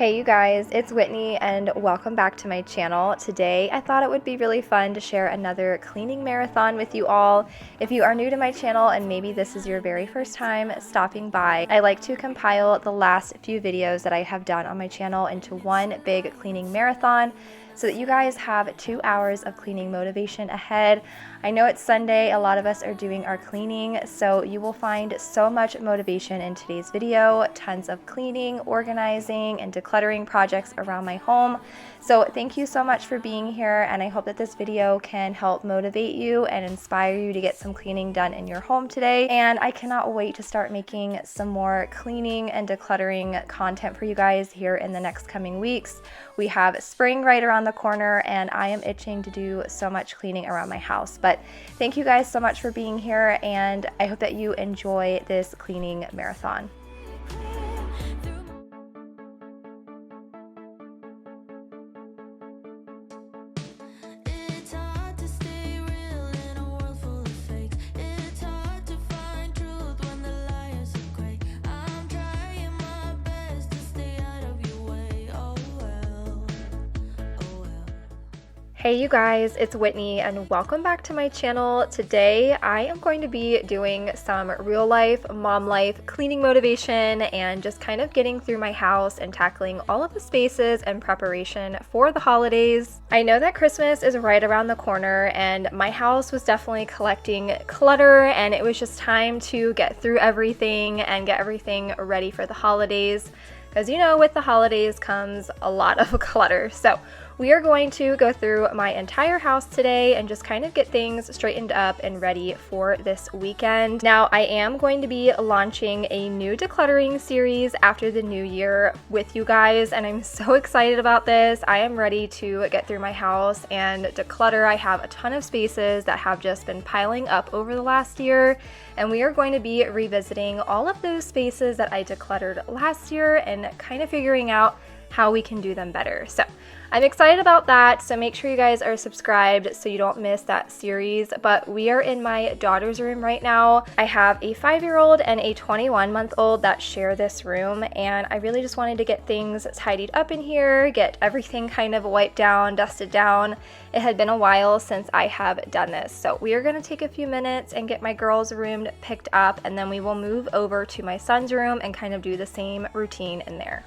Hey you guys, it's Whitney and welcome back to my channel. Today I thought it would be really fun to share another cleaning marathon with you all. If you are new to my channel and maybe this is your very first time stopping by, I like to compile the last few videos that I have done on my channel into one big cleaning marathon so that you guys have 2 hours of cleaning motivation ahead. I know it's Sunday, a lot of us are doing our cleaning, so you will find so much motivation in today's video, tons of cleaning, organizing, and decluttering projects around my home. So thank you so much for being here, and I hope that this video can help motivate you and inspire you to get some cleaning done in your home today. And I cannot wait to start making some more cleaning and decluttering content for you guys here in the next coming weeks. We have spring right around the corner, and I am itching to do so much cleaning around my house. But thank you guys so much for being here, and I hope that you enjoy this cleaning marathon. Hey you guys, it's Whitney and welcome back to my channel. Today I am going to be doing some real life, mom life cleaning motivation and just kind of getting through my house and tackling all of the spaces and preparation for the holidays. I know that Christmas is right around the corner and my house was definitely collecting clutter, and it was just time to get through everything and get everything ready for the holidays. Because you know, with the holidays comes a lot of clutter. So we are going to go through my entire house today and just kind of get things straightened up and ready for this weekend. Now, I am going to be launching a new decluttering series after the new year with you guys, and I'm so excited about this. I am ready to get through my house and declutter. I have a ton of spaces that have just been piling up over the last year, and we are going to be revisiting all of those spaces that I decluttered last year and kind of figuring out how we can do them better. So I'm excited about that, so make sure you guys are subscribed so you don't miss that series. But we are in my daughter's room right now. I have a 5-year-old and a 21-month-old that share this room, and I really just wanted to get things tidied up in here, get everything kind of wiped down, dusted down. It had been a while since I have done this, so we are going to take a few minutes and get my girls' room picked up, and then we will move over to my son's room and kind of do the same routine in there.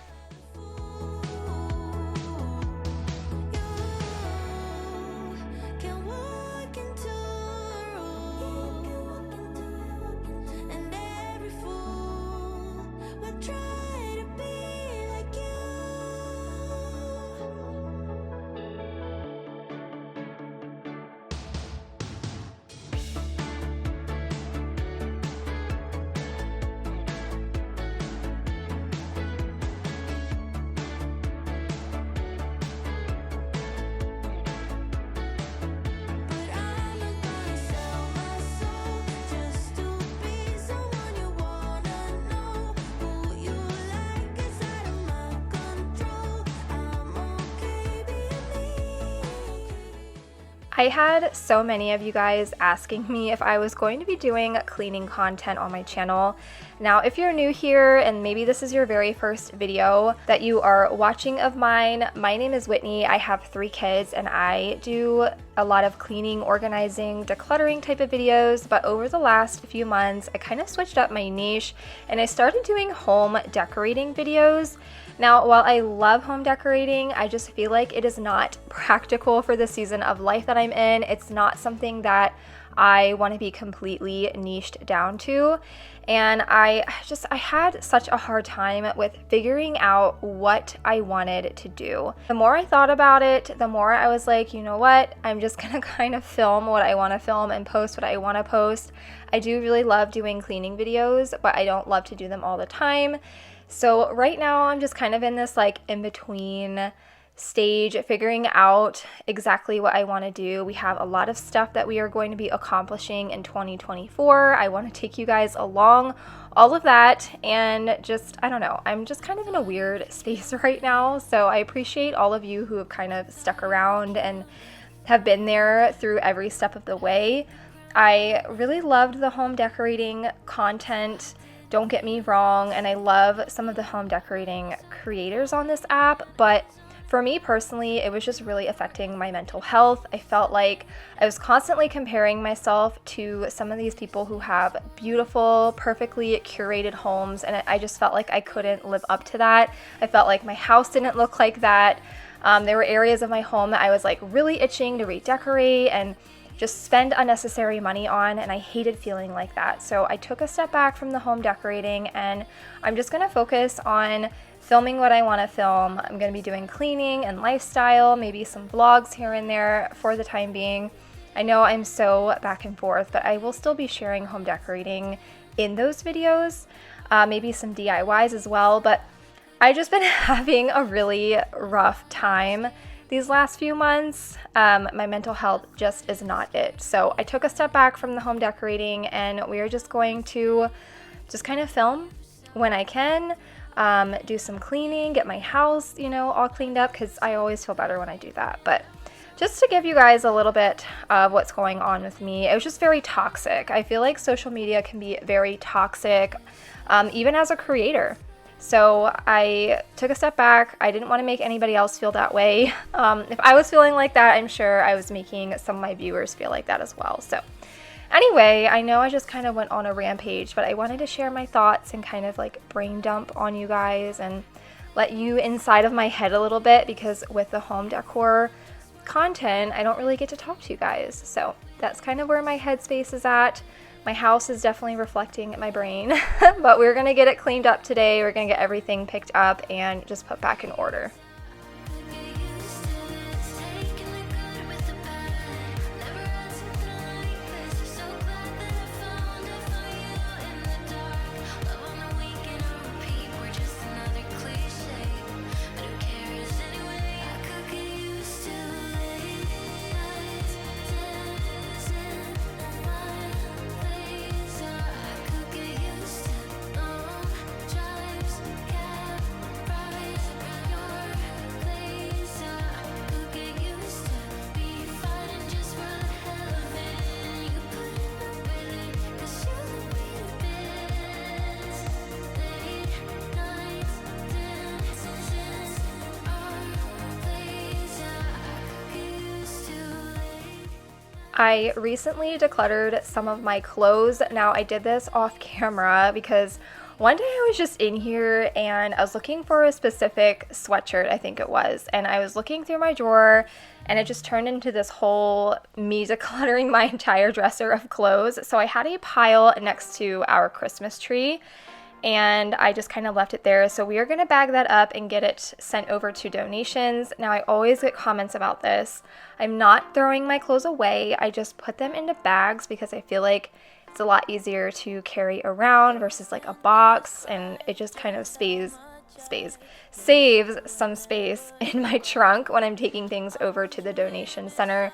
I had so many of you guys asking me if I was going to be doing cleaning content on my channel. Now, if you're new here and maybe this is your very first video that you are watching of mine, my name is Whitney. I have 3 kids and I do a lot of cleaning, organizing, decluttering type of videos, but over the last few months, I kind of switched up my niche and I started doing home decorating videos. Now, while I love home decorating, I just feel like it is not practical for the season of life that I'm in. It's not something that I want to be completely niched down to. And I had such a hard time with figuring out what I wanted to do. The more I thought about it, the more I was like, you know what? I'm just gonna kind of film what I want to film and post what I want to post. I do really love doing cleaning videos, but I don't love to do them all the time. So right now I'm just kind of in this like in-between stage, figuring out exactly what I want to do. We have a lot of stuff that we are going to be accomplishing in 2024. I want to take you guys along all of that, and just, I don't know, I'm just kind of in a weird space right now. So I appreciate all of you who have kind of stuck around and have been there through every step of the way. I really loved the home decorating content Don't get me wrong, and I love some of the home decorating creators on this app, but for me personally, it was just really affecting my mental health. I felt like I was constantly comparing myself to some of these people who have beautiful, perfectly curated homes, and I just felt like I couldn't live up to that. I felt like my house didn't look like that. There were areas of my home that I was like really itching to redecorate and just spend unnecessary money on, and I hated feeling like that. So I took a step back from the home decorating, and I'm just gonna focus on filming what I want to film. I'm going to be doing cleaning and lifestyle, maybe some vlogs here and there for the time being. I know I'm so back and forth, but I will still be sharing home decorating in those videos, maybe some DIYs as well, but I've just been having a really rough time these last few months. My mental health just is not it. So I took a step back from the home decorating, and we are just going to just kind of film when I can. Do some cleaning, get my house, all cleaned up, because I always feel better when I do that. But just to give you guys a little bit of what's going on with me, it was just very toxic. I feel like social media can be very toxic, even as a creator. So I took a step back. I didn't want to make anybody else feel that way. If I was feeling like that, I'm sure I was making some of my viewers feel like that as well. So anyway, I know I just kind of went on a rampage, but I wanted to share my thoughts and kind of like brain dump on you guys and let you inside of my head a little bit, because with the home decor content, I don't really get to talk to you guys. So that's kind of where my headspace is at. My house is definitely reflecting my brain, but we're going to get it cleaned up today. We're going to get everything picked up and just put back in order. I recently decluttered some of my clothes. Now, I did this off camera because one day I was just in here and I was looking for a specific sweatshirt, I think it was, and I was looking through my drawer and it just turned into this whole me decluttering my entire dresser of clothes. So I had a pile next to our Christmas tree, and I just kind of left it there. So we are going to bag that up and get it sent over to donations. Now, I always get comments about this. I'm not throwing my clothes away. I just put them into bags because I feel like it's a lot easier to carry around versus like a box, and it just kind of saves some space in my trunk when I'm taking things over to the donation center.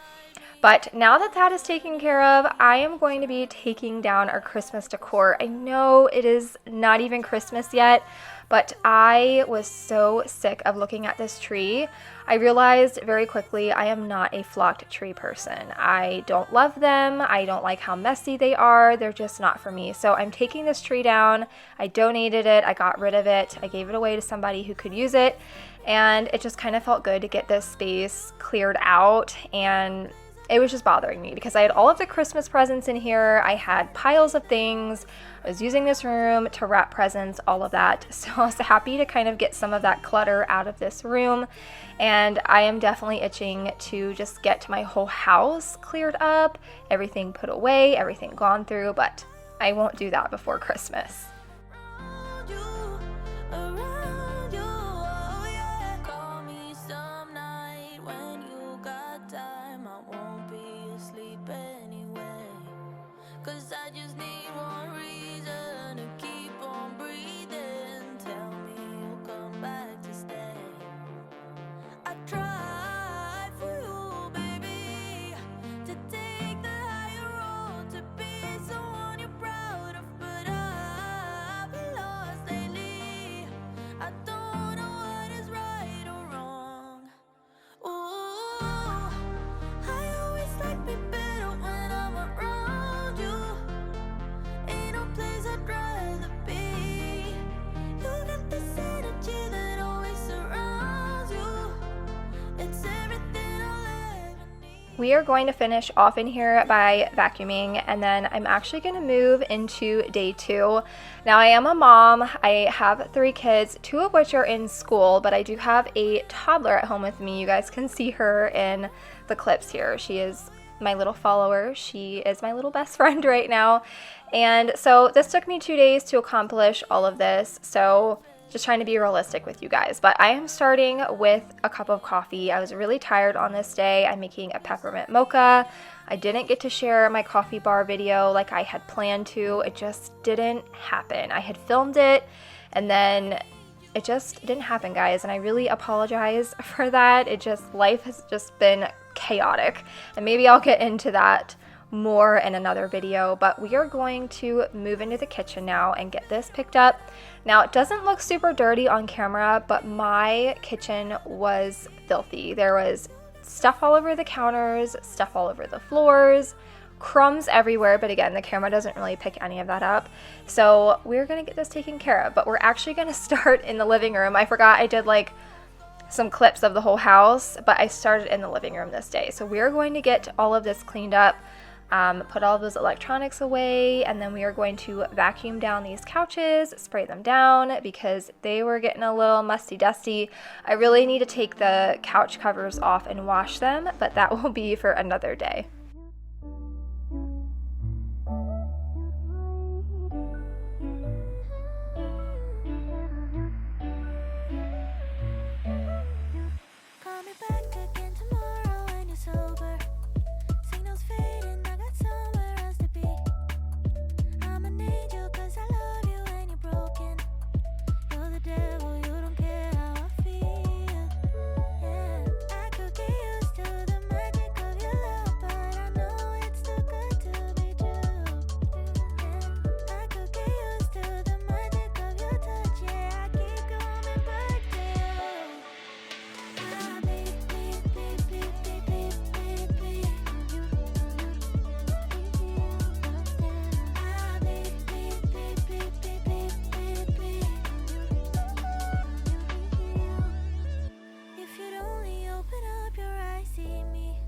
But now that that is taken care of, I am going to be taking down our Christmas decor. I know it is not even Christmas yet, but I was so sick of looking at this tree. I realized very quickly I am not a flocked tree person. I don't love them. I don't like how messy they are. They're just not for me. So I'm taking this tree down. I donated it. I got rid of it. I gave it away to somebody who could use it. And it just kind of felt good to get this space cleared out, and it was just bothering me because I had all of the Christmas presents in here. I had piles of things. I was using this room to wrap presents, all of that. So I was happy to kind of get some of that clutter out of this room. And I am definitely itching to just get my whole house cleared up, everything put away, everything gone through, but I won't do that before Christmas. Cause I just need one reason to keep on breathing. Tell me you'll come back to stay. I tried for you, baby, to take the higher road, to be someone you're proud of, but I've been lost lately. I don't know what is right or wrong. Ooh, I always like me better when I'm around you. we are going to finish off in here by vacuuming, and then I'm actually going to move into day 2. Now, I am a mom. I have 3 kids, 2 of which are in school, but I do have a toddler at home with me. You guys can see her in the clips here. She is my little follower. She is my little best friend right now. And so this took me 2 days to accomplish all of this. So just trying to be realistic with you guys. But I am starting with a cup of coffee. I was really tired on this day. I'm making a peppermint mocha. I didn't get to share my coffee bar video like I had planned to. It just didn't happen. I had filmed it and then it just didn't happen, guys. And I really apologize for that. Life has just been chaotic. And maybe I'll get into that more in another video, but we are going to move into the kitchen now and get this picked up. Now, it doesn't look super dirty on camera, but my kitchen was filthy. There was stuff all over the counters, stuff all over the floors, crumbs everywhere, but again, the camera doesn't really pick any of that up. So we're gonna get this taken care of, but we're actually gonna start in the living room. I forgot I did like some clips of the whole house, but I started in the living room this day. So we're going to get all of this cleaned up, put all of those electronics away, and then we are going to vacuum down these couches, spray them down because they were getting a little musty dusty. I really need to take the couch covers off and wash them, but that will be for another day. Call me back again tomorrow when you're sober. Signals fading, I got somewhere else to be. I'm an angel 'cause I love you when you're broken. You're the devil, you don't care how I feel. Yeah, I could get used to the magic of your love, but I know it's too good to be true. Yeah, I could get used to the magic of your touch. Yeah, I keep coming back to you. Ah, beep, beep, beep, beep, beep, beep, beep, beep. Ah, beep, beep, beep, beep, beep, beep, beep, beep. If you'd only open up your eyes, see me.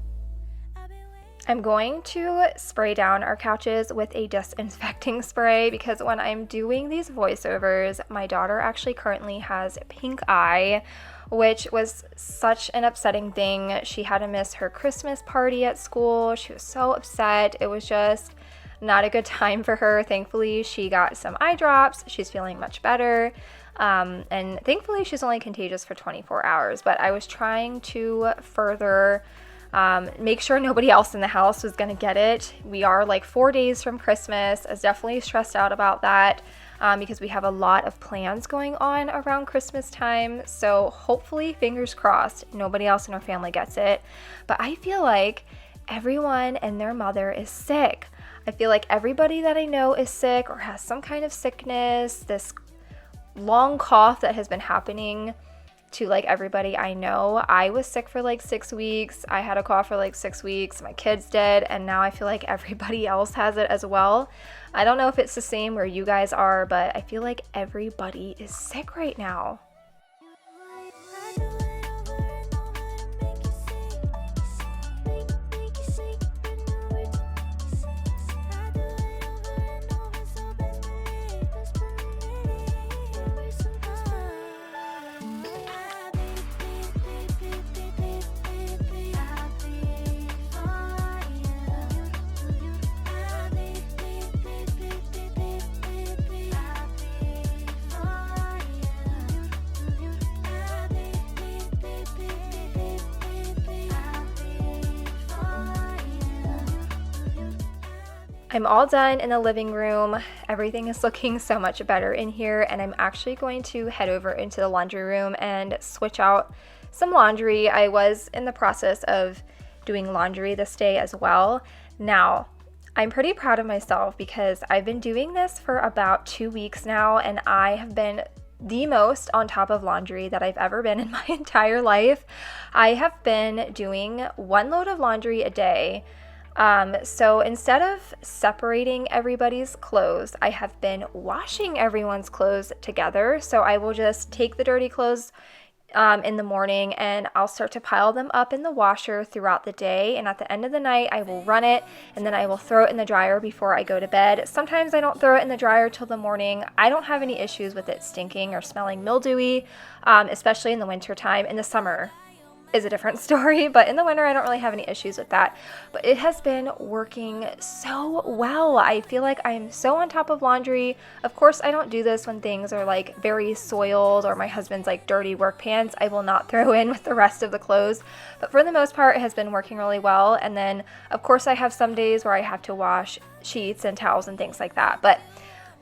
I've been waiting. I'm going to spray down our couches with a disinfecting spray because when I'm doing these voiceovers, my daughter actually currently has pink eye, which was such an upsetting thing. She had to miss her Christmas party at school. She was so upset. It was just not a good time for her. Thankfully, she got some eye drops. She's feeling much better. And thankfully, she's only contagious for 24 hours. But I was trying to further make sure nobody else in the house was going to get it. We are like 4 days from Christmas. I was definitely stressed out about that because we have a lot of plans going on around Christmas time. So hopefully, fingers crossed, nobody else in our family gets it. But I feel like everyone and their mother is sick. I feel like everybody that I know is sick or has some kind of sickness, this long cough that has been happening to like everybody I know. I was sick for like 6 weeks. I had a cough for like 6 weeks. My kids did, and now I feel like everybody else has it as well. I don't know if it's the same where you guys are, but I feel like everybody is sick right now. I do it over and over to make you see, make you see, but no words. I do it over and over, so best believe. I beat, beat, beat, beat, beat, beat, beat. I beat for you. I beat, beat, beat, beat, beat, beat, beat. I beat for you. I beat, beat, beat, beat, beat, beat, beat. I beat for you. I'm all done in the living room. Everything is looking so much better in here, and I'm actually going to head over into the laundry room and switch out some laundry. I was in the process of doing laundry this day as well. Now, I'm pretty proud of myself because I've been doing this for about 2 weeks now, and I have been the most on top of laundry that I've ever been in my entire life. I have been doing 1 load of laundry a day. So instead of separating everybody's clothes, I have been washing everyone's clothes together. So I will just take the dirty clothes in the morning, and I'll start to pile them up in the washer throughout the day, and at the end of the night I will run it, and then I will throw it in the dryer before I go to bed. Sometimes I don't throw it in the dryer till the morning. I don't have any issues with it stinking or smelling mildewy, especially in the winter time. In the summer is a different story, but in the winter I don't really have any issues with that. But it has been working so well. I feel like I am so on top of laundry. Of course, I don't do this when things are like very soiled or my husband's like dirty work pants. I will not throw in with the rest of the clothes, but for the most part it has been working really well. And then of course I have some days where I have to wash sheets and towels and things like that, but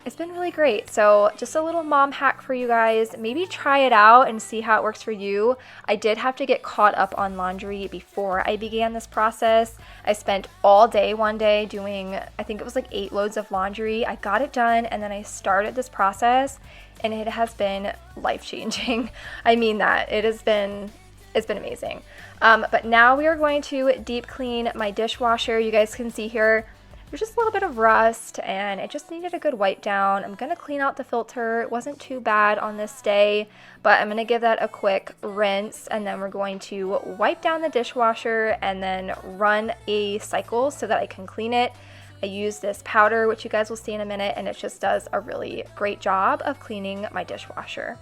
it's been really great. So just a little mom hack for you guys. Maybe try it out and see how it works for you. I did have to get caught up on laundry before I began this process. I spent all day one day doing, I think it was like 8 loads of laundry. I got it done, and then I started this process, and it has been life-changing. I mean that. It's been amazing. But now we are going to deep clean my dishwasher. You guys can see here, there's just a little bit of rust and it just needed a good wipe down. I'm going to clean out the filter. It wasn't too bad on this day, but I'm going to give that a quick rinse, and then we're going to wipe down the dishwasher and then run a cycle so that I can clean it. I use this powder, which you guys will see in a minute, and it just does a really great job of cleaning my dishwasher.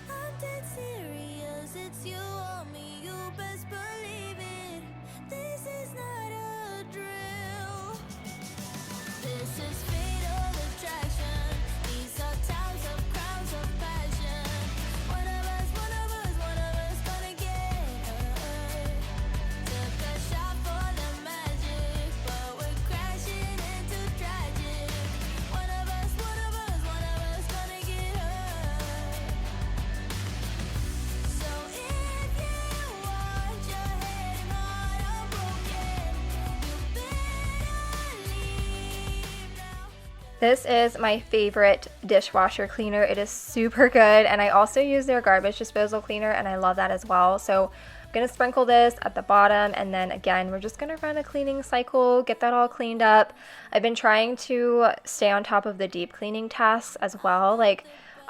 I'm dead serious, it's you or me, you best believe it. This is not a drill. This is fatal attraction. These are times of crowns of passion. One of us gonna get hurt. Took a shot for the magic, but we're crashing into tragic. One of us gonna get hurt. So if you want your head and heart unbroken, you better leave now. This is my favorite dishwasher cleaner. It is super good, and I also use their garbage disposal cleaner, and I love that as well. So I'm going to sprinkle this at the bottom, and then again we're just going to run a cleaning cycle, get that all cleaned up. I've been trying to stay on top of the deep cleaning tasks as well. Like,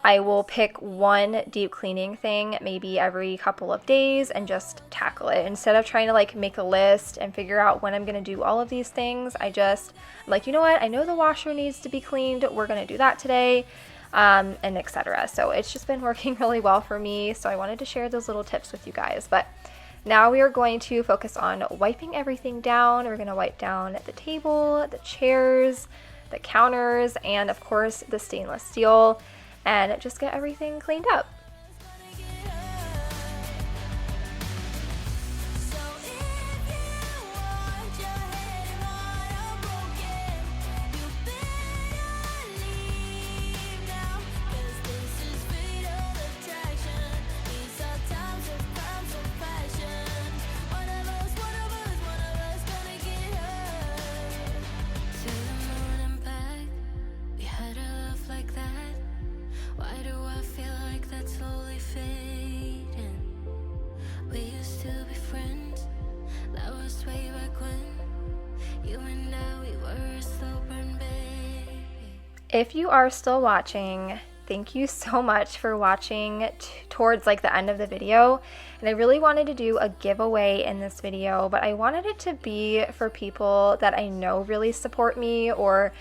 I will pick one deep cleaning thing maybe every couple of days and just tackle it. Instead of trying to like make a list and figure out when I'm going to do all of these things, I'm like, you know what? I know the washer needs to be cleaned. We're going to do that today, and etc. So it's just been working really well for me. So I wanted to share those little tips with you guys. But now we are going to focus on wiping everything down. We're going to wipe down the table, the chairs, the counters, and of course the stainless steel, and just get everything cleaned up. So if you want your head and heart unbroken, you better leave now. 'Cause this is fatal attraction. These are times of crowns of passion. One of us gonna get hurt. To the moon and back, we had a love like that. Why do I feel like that's slowly fading? We used to be friends, that was way back when. You and I, we were a slow burn, baby. If you are still watching, thank you so much for watching towards like the end of the video. And I really wanted to do a giveaway in this video, but I wanted it to be for people that I know really support me, or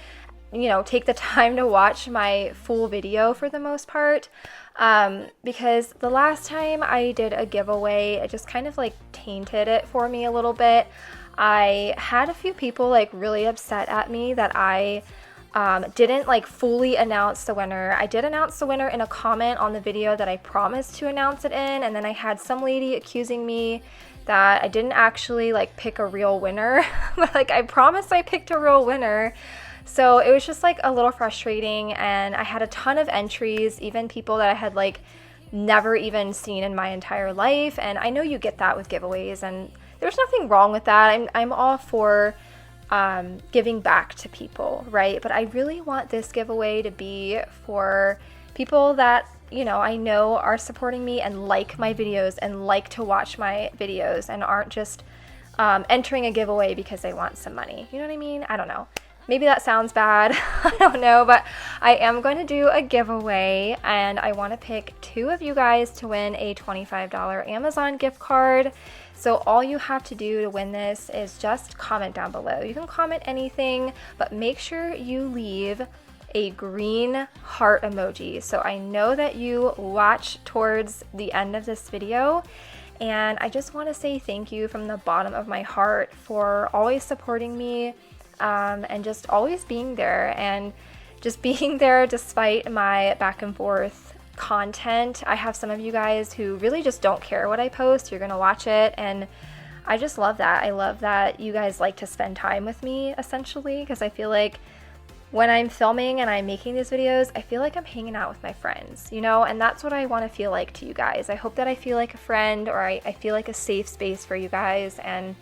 you know, take the time to watch my full video for the most part, because the last time I did a giveaway, it just kind of like tainted it for me a little bit. I had a few people like really upset at me that I didn't like fully announce the winner. I did announce the winner in a comment on the video that I promised to announce it in, and then I had some lady accusing me that I didn't actually like pick a real winner. Like, I promised I picked a real winner. So it was just like a little frustrating, and I had a ton of entries, even people that I had like never even seen in my entire life. And I know you get that with giveaways, and there's nothing wrong with that. I'm all for giving back to people, right? But I really want this giveaway to be for people that, you know, I know are supporting me and like my videos and like to watch my videos and aren't just entering a giveaway because they want some money. You know what I mean? I don't know. Maybe that sounds bad, I don't know, but I am going to do a giveaway, and I want to pick 2 of you guys to win a $25 Amazon gift card. So all you have to do to win this is just comment down below. You can comment anything, but make sure you leave a green heart emoji, so I know that you watch towards the end of this video. And I just want to say thank you from the bottom of my heart for always supporting me, and just always being there, and just being there despite my back and forth content. I have some of you guys who really just don't care what I post. You're gonna watch it, and I just love that. I love that you guys like to spend time with me, essentially, because I feel like when I'm filming and I'm making these videos, I feel like I'm hanging out with my friends, you know, and that's what I want to feel like to you guys. I hope that I feel like a friend, or I feel like a safe space for you guys. And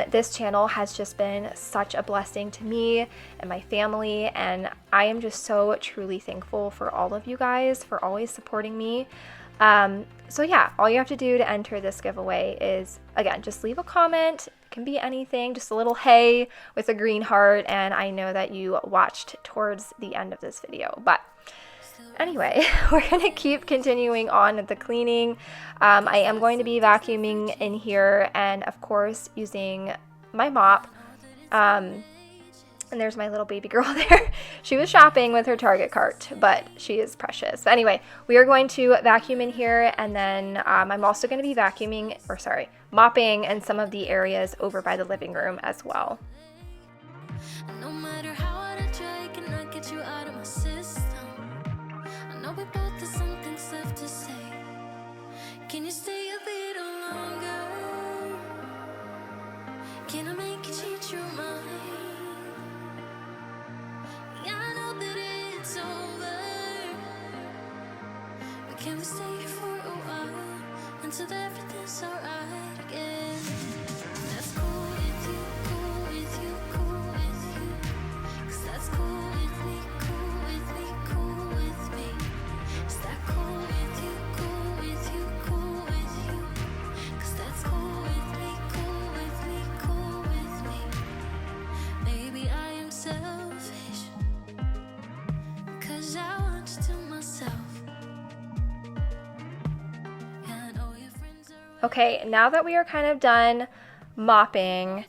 this channel has just been such a blessing to me and my family, and I am just so truly thankful for all of you guys for always supporting me. So yeah, all you have to do to enter this giveaway is, again, just leave a comment. It can be anything, just a little hey with a green heart, and I know that you watched towards the end of this video. But anyway, we're going to keep continuing on with the cleaning. I am going to be vacuuming in here, and of course using my mop. And there's my little baby girl there. She was shopping with her Target cart, but she is precious. But anyway, we are going to vacuum in here, and then I'm also going to be mopping in some of the areas over by the living room as well. No matter how hard I try, I cannot get you out of my system. I know we both have some things left to say. Can you stay a little longer? Can I make you change your mind? Yeah, I know that it's over, but can we stay here for a while until everything's alright again? That's cool with you, cool with you, cool with you. 'Cause that's cool with me, cool with me, cool with me. Is that cool with you, cool with you, cool with you? 'Cause that's cool with me, cool with me, cool with me. Maybe I am selfish, 'cause I want you to myself. Yeah, I know your friends are. Okay, now that we are kind of done mopping,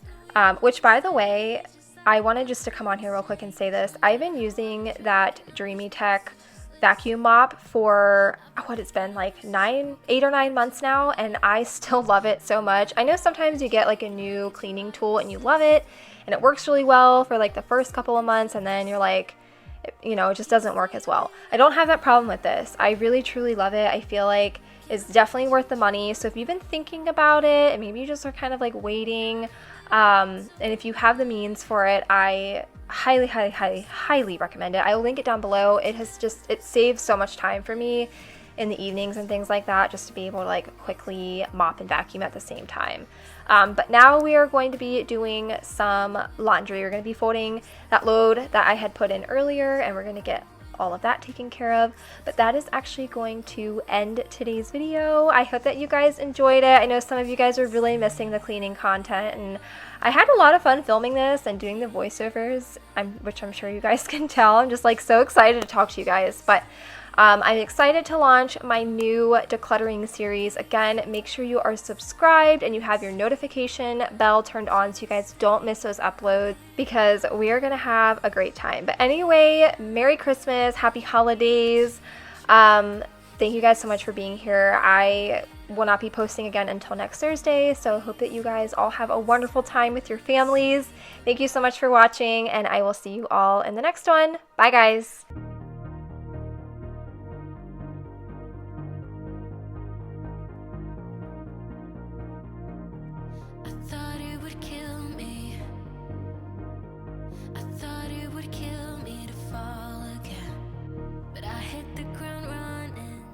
which by the way, I wanted just to come on here real quick and say this. I've been using that Dreamy Tech vacuum mop for what it's been like 8 or 9 months now, and I still love it so much. I know sometimes you get like a new cleaning tool and you love it and it works really well for like the first couple of months, and then you're like, you know, it just doesn't work as well. I don't have that problem with this. I really truly love it. I feel like it's definitely worth the money. So if you've been thinking about it and maybe you just are kind of like waiting, and if you have the means for it, I highly recommend it. I will link it down below. It saves so much time for me in the evenings and things like that, just to be able to like quickly mop and vacuum at the same time. But now we are going to be doing some laundry. We're going to be folding that load that I had put in earlier, and we're going to get all of that taken care of. But that is actually going to end today's video. I hope that you guys enjoyed it. I know some of you guys are really missing the cleaning content, and I had a lot of fun filming this and doing the voiceovers, which I'm sure you guys can tell. I'm just like so excited to talk to you guys. But I'm excited to launch my new decluttering series. Again, make sure you are subscribed and you have your notification bell turned on so you guys don't miss those uploads, because we are going to have a great time. But anyway, Merry Christmas, Happy Holidays. Thank you guys so much for being here. I will not be posting again until next Thursday, so I hope that you guys all have a wonderful time with your families. Thank you so much for watching, and I will see you all in the next one. Bye, guys. I thought it would kill me. I thought it would kill me to fall again. But I hit the ground running.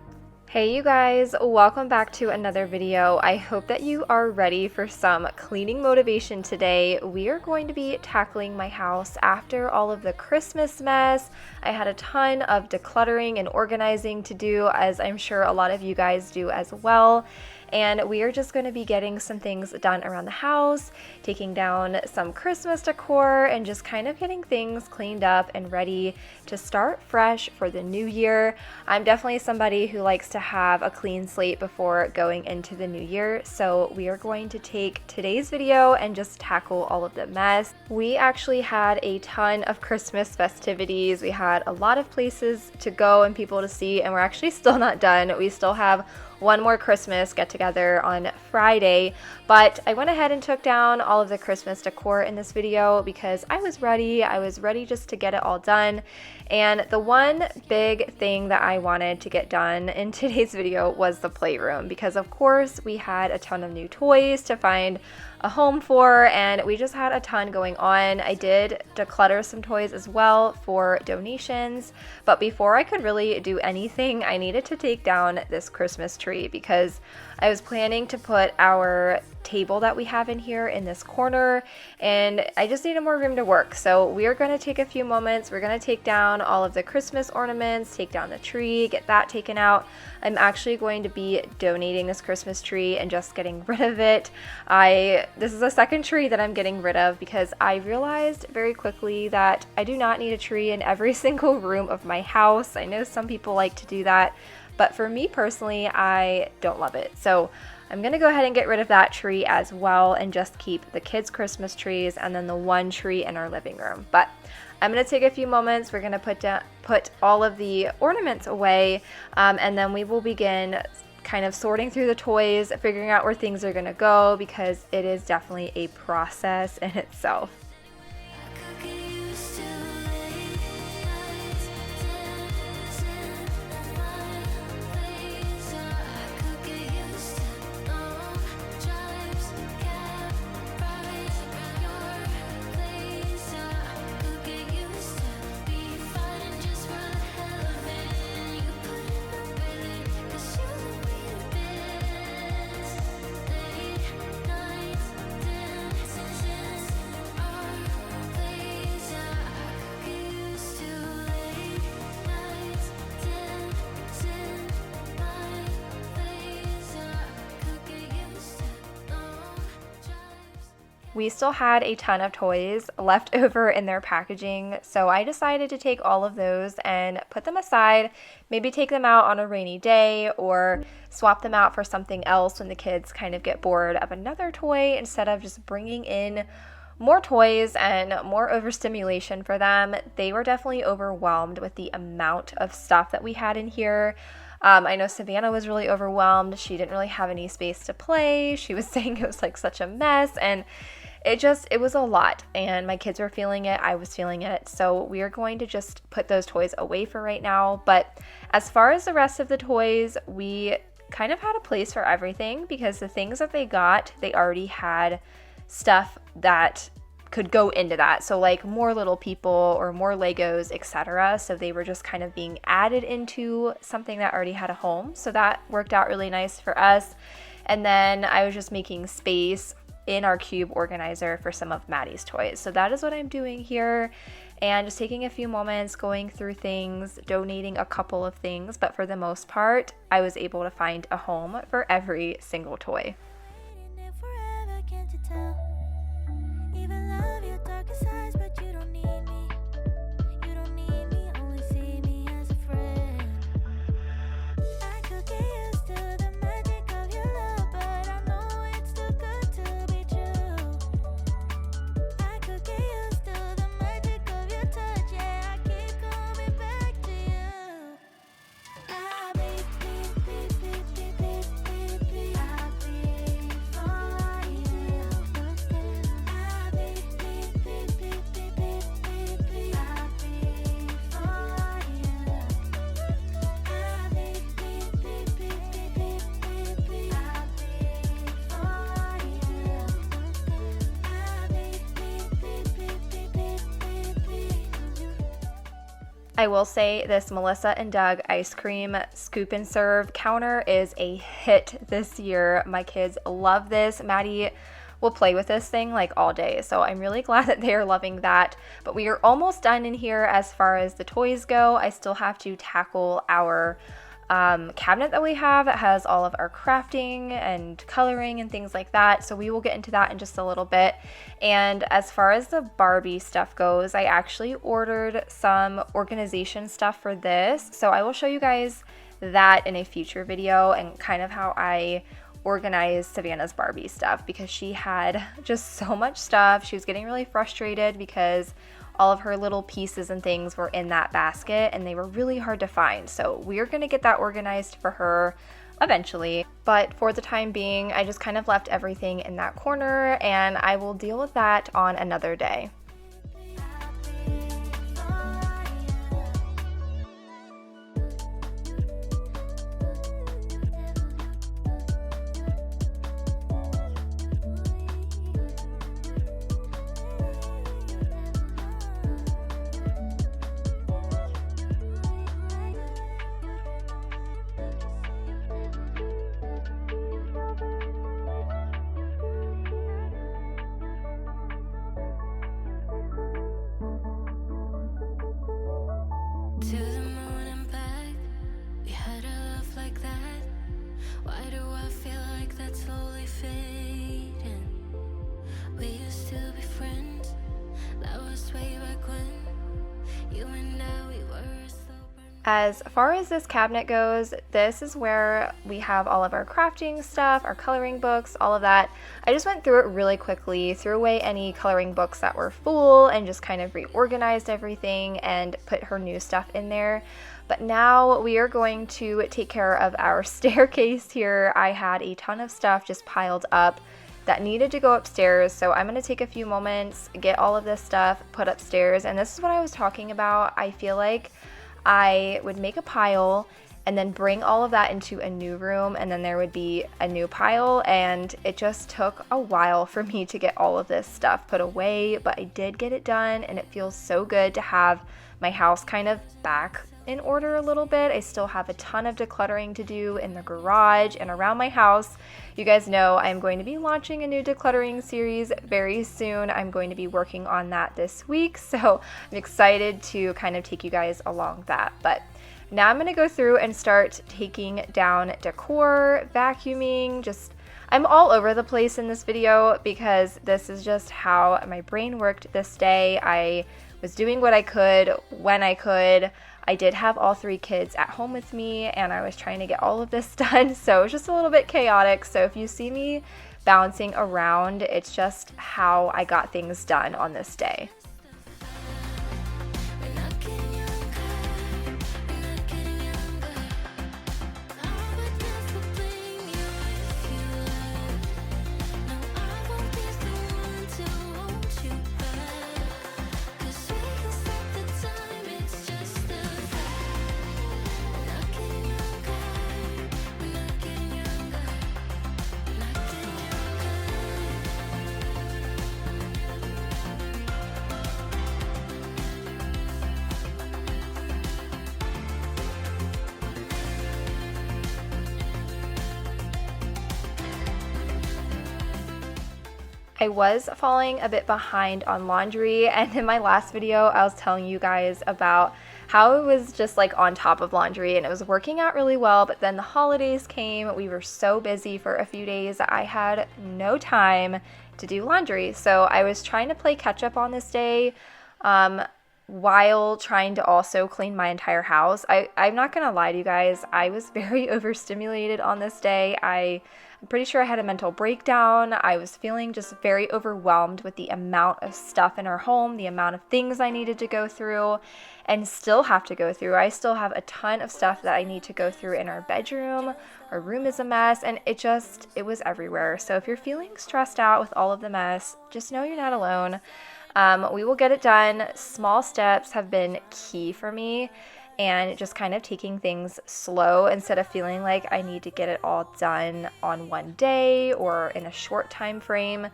Hey you guys, welcome back to another video. I hope that you are ready for some cleaning motivation today. We are going to be tackling my house after all of the Christmas mess. I had a ton of decluttering and organizing to do, as I'm sure a lot of you guys do as well. and we are just going to be getting some things done around the house, taking down some Christmas decor, and just kind of getting things cleaned up and ready to start fresh for the new year. I'm definitely somebody who likes to have a clean slate before going into the new year, so we are going to take today's video and just tackle all of the mess. We actually had a ton of Christmas festivities. We had a lot of places to go and people to see, and we're actually still not done. We still have one more Christmas get together on Friday, but I went ahead and took down all of the Christmas decor in this video because I was ready. I was ready just to get it all done. And the one big thing that I wanted to get done in today's video was the playroom, because of course we had a ton of new toys to find a home for, and we just had a ton going on. I did declutter some toys as well for donations, but before I could really do anything, I needed to take down this Christmas tree because I was planning to put our table that we have in here in this corner, and I just needed more room to work. So we are going to take a few moments. We're going to take down all of the Christmas ornaments, take down the tree, get that taken out. I'm actually going to be donating this Christmas tree and just getting rid of it. This is a second tree that I'm getting rid of because I realized very quickly that I do not need a tree in every single room of my house. I know some people like to do that, but for me personally, I don't love it. So I'm going to go ahead and get rid of that tree as well and just keep the kids' Christmas trees and then the one tree in our living room. But I'm going to take a few moments. We're going to put all of the ornaments away, and then we will begin kind of sorting through the toys, figuring out where things are going to go, because it is definitely a process in itself. We still had a ton of toys left over in their packaging, so I decided to take all of those and put them aside, maybe take them out on a rainy day or swap them out for something else when the kids kind of get bored of another toy, instead of just bringing in more toys and more overstimulation for them. They were definitely overwhelmed with the amount of stuff that we had in here. I know Savannah was really overwhelmed. She didn't really have any space to play. She was saying it was like such a mess, and it was a lot, and my kids were feeling it. I was feeling it. So we are going to just put those toys away for right now. But as far as the rest of the toys, we kind of had a place for everything, because the things that they got, they already had stuff that could go into that. So like more little people or more Legos, etc. So they were just kind of being added into something that already had a home. So that worked out really nice for us. And then I was just making space in our cube organizer for some of Maddie's toys. So that is what I'm doing here, and just taking a few moments, going through things, donating a couple of things, but for the most part, I was able to find a home for every single toy. Even love your darkest sides, but you don't need me. You don't need me, only see me as a friend. I could get used to the magic of your love, but I know it's too good to be true. I could get used to the magic of your touch, yeah, I keep coming back to you. I be for you. I will say this Melissa and Doug ice cream scoop and serve counter is a hit this year. My kids love this. Maddie will play with this thing like all day, so I'm really glad that they are loving that. But we are almost done in here as far as the toys go. I still have to tackle our cabinet that we have. It has all of our crafting and coloring and things like that. So we will get into that in just a little bit. And as far as the Barbie stuff goes, I actually ordered some organization stuff for this. So I will show you guys that in a future video and kind of how I organize Savannah's Barbie stuff, because she had just so much stuff. She was getting really frustrated because all of her little pieces and things were in that basket and they were really hard to find. So we're gonna get that organized for her eventually. But for the time being, I just kind of left everything in that corner and I will deal with that on another day. To the moon and back, we had a love like that. Why do I feel like that's slowly fading? We used to be friends, that was way back when. You and I, we were so As far as this cabinet goes, this is where we have all of our crafting stuff, our coloring books, all of that. I just went through it really quickly, threw away any coloring books that were full and just kind of reorganized everything and put her new stuff in there. But now we are going to take care of our staircase here. I had a ton of stuff just piled up that needed to go upstairs, so I'm going to take a few moments, get all of this stuff put upstairs. And this is what I was talking about. I feel like I would make a pile and then bring all of that into a new room, and then there would be a new pile, and it just took a while for me to get all of this stuff put away, but I did get it done, and it feels so good to have my house kind of back in order a little bit. I still have a ton of decluttering to do in the garage and around my house. You guys know I'm going to be launching a new decluttering series very soon. I'm going to be working on that this week, so I'm excited to kind of take you guys along that. But now I'm going to go through and start taking down decor, vacuuming, I'm all over the place in this video because this is just how my brain worked this day. I was doing what I could when I could. I did have all 3 kids at home with me and I was trying to get all of this done, so it's just a little bit chaotic. So if you see me bouncing around, it's just how I got things done on this day. I was falling a bit behind on laundry, and in my last video I was telling you guys about how it was just like on top of laundry and it was working out really well, but then the holidays came. We were so busy for a few days that I had no time to do laundry, so I was trying to play catch up on this day while trying to also clean my entire house. I'm not gonna lie to you guys, I was very overstimulated on this day. I'm pretty sure I had a mental breakdown. I was feeling just very overwhelmed with the amount of stuff in our home, the amount of things I needed to go through and still have to go through. I still have a ton of stuff that I need to go through in our bedroom. Our room is a mess, and it was everywhere. So if you're feeling stressed out with all of the mess, just know you're not alone. We will get it done. Small steps have been key for me, and just kind of taking things slow instead of feeling like I need to get it all done on one day or in a short time frame.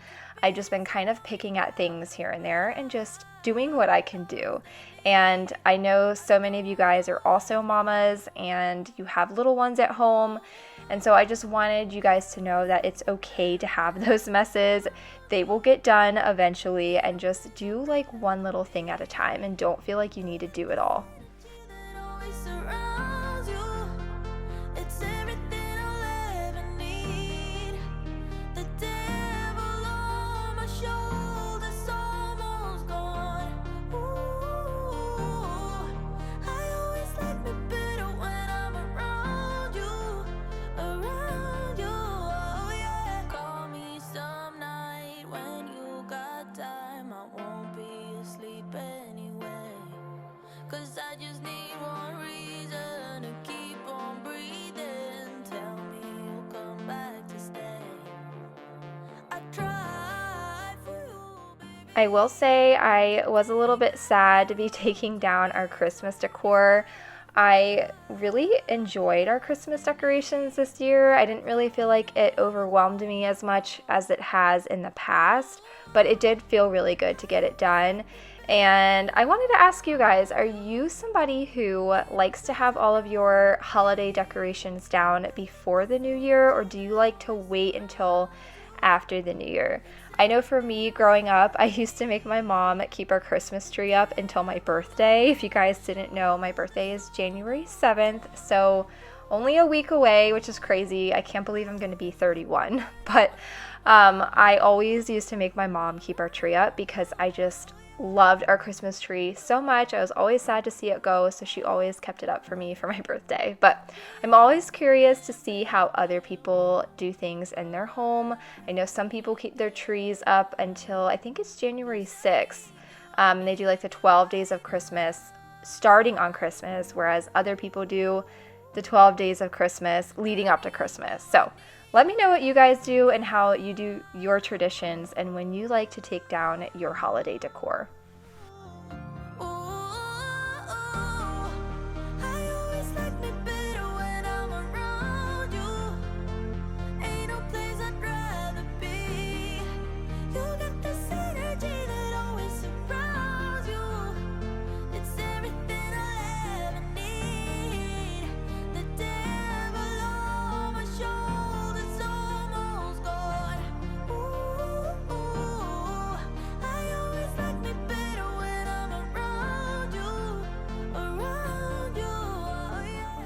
I've just been kind of picking at things here and there and just doing what I can do. And I know so many of you guys are also mamas and you have little ones at home. And so I just wanted you guys to know that it's okay to have those messes. They will get done eventually, and just do like one little thing at a time and don't feel like you need to do it all. that always surrounds you. 'cause I just need one reason to keep on breathing. Tell me you'll come back to stay. I try for you, baby. I will say I was a little bit sad to be taking down our Christmas decor. I really enjoyed our Christmas decorations this year. I didn't really feel like it overwhelmed me as much as it has in the past, but it did feel really good to get it done. And I wanted to ask you guys, are you somebody who likes to have all of your holiday decorations down before the new year, or do you like to wait until after the new year? I know for me, growing up, I used to make my mom keep our Christmas tree up until my birthday. If you guys didn't know, my birthday is January 7th, so only a week away, which is crazy. I can't believe I'm going to be 31. But I always used to make my mom keep our tree up because I just loved our Christmas tree so much. I was always sad to see it go, so she always kept it up for me for my birthday. But I'm always curious to see how other people do things in their home. I know some people keep their trees up until I think it's January 6th. And they do like the 12 days of Christmas starting on Christmas, whereas other people do the 12 days of Christmas leading up to Christmas. So let me know what you guys do and how you do your traditions and when you like to take down your holiday decor. Ooh, I always like me better when I'm around you. Ain't no place I'd rather be. You got this energy that always surrounds you. It's everything I ever need. The devil on my shoulder's almost gone. Ooh, I always like me better when I'm around you, oh yeah.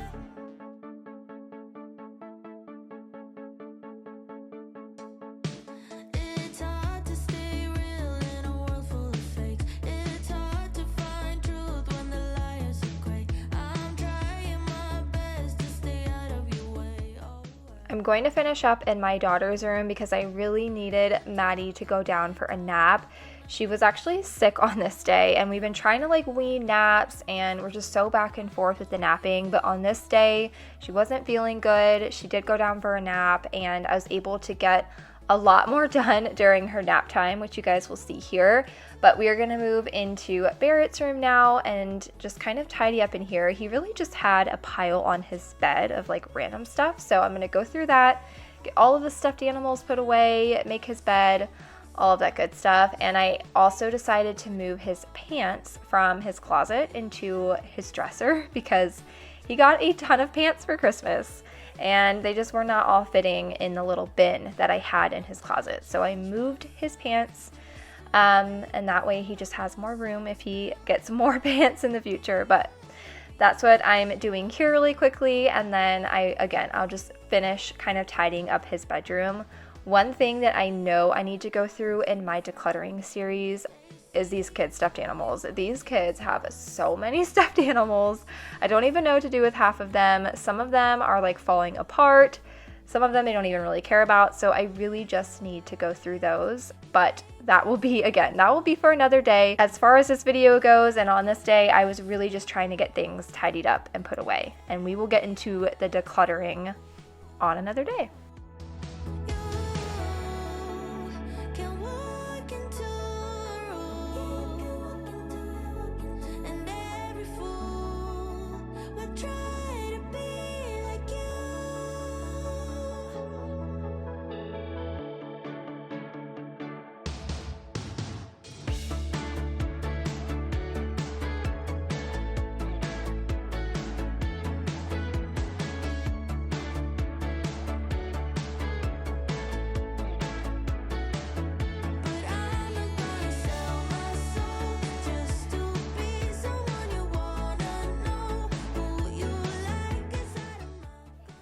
It's hard to stay real in a world full of fakes. It's hard to find truth when the liars are great. I'm trying my best to stay out of your way. Oh, I'm going to finish up in my daughter's room because I really needed Maddie to go down for a nap. She was actually sick on this day, and we've been trying to like wean naps, and we're just so back and forth with the napping. But on this day, she wasn't feeling good. She did go down for a nap, and I was able to get a lot more done during her nap time, which you guys will see here. But we are going to move into Barrett's room now and just kind of tidy up in here. He really just had a pile on his bed of like random stuff. So I'm going to go through that, get all of the stuffed animals put away, make his bed, all of that good stuff. And I also decided to move his pants from his closet into his dresser because he got a ton of pants for Christmas and they just were not all fitting in the little bin that I had in his closet. So I moved his pants, and that way he just has more room if he gets more pants in the future. But that's what I'm doing here really quickly, and then I'll just finish kind of tidying up his bedroom. One thing that I know I need to go through in my decluttering series is these kids' stuffed animals. These kids have so many stuffed animals. I don't even know what to do with half of them. Some of them are like falling apart. Some of them they don't even really care about. So I really just need to go through those. But that will be for another day. As far as this video goes, and on this day, I was really just trying to get things tidied up and put away. And we will get into the decluttering on another day. can walk into a room, and every fool will try to be like you. But I'm not gonna sell my soul just to be someone you wanna know. Who you like is out of my.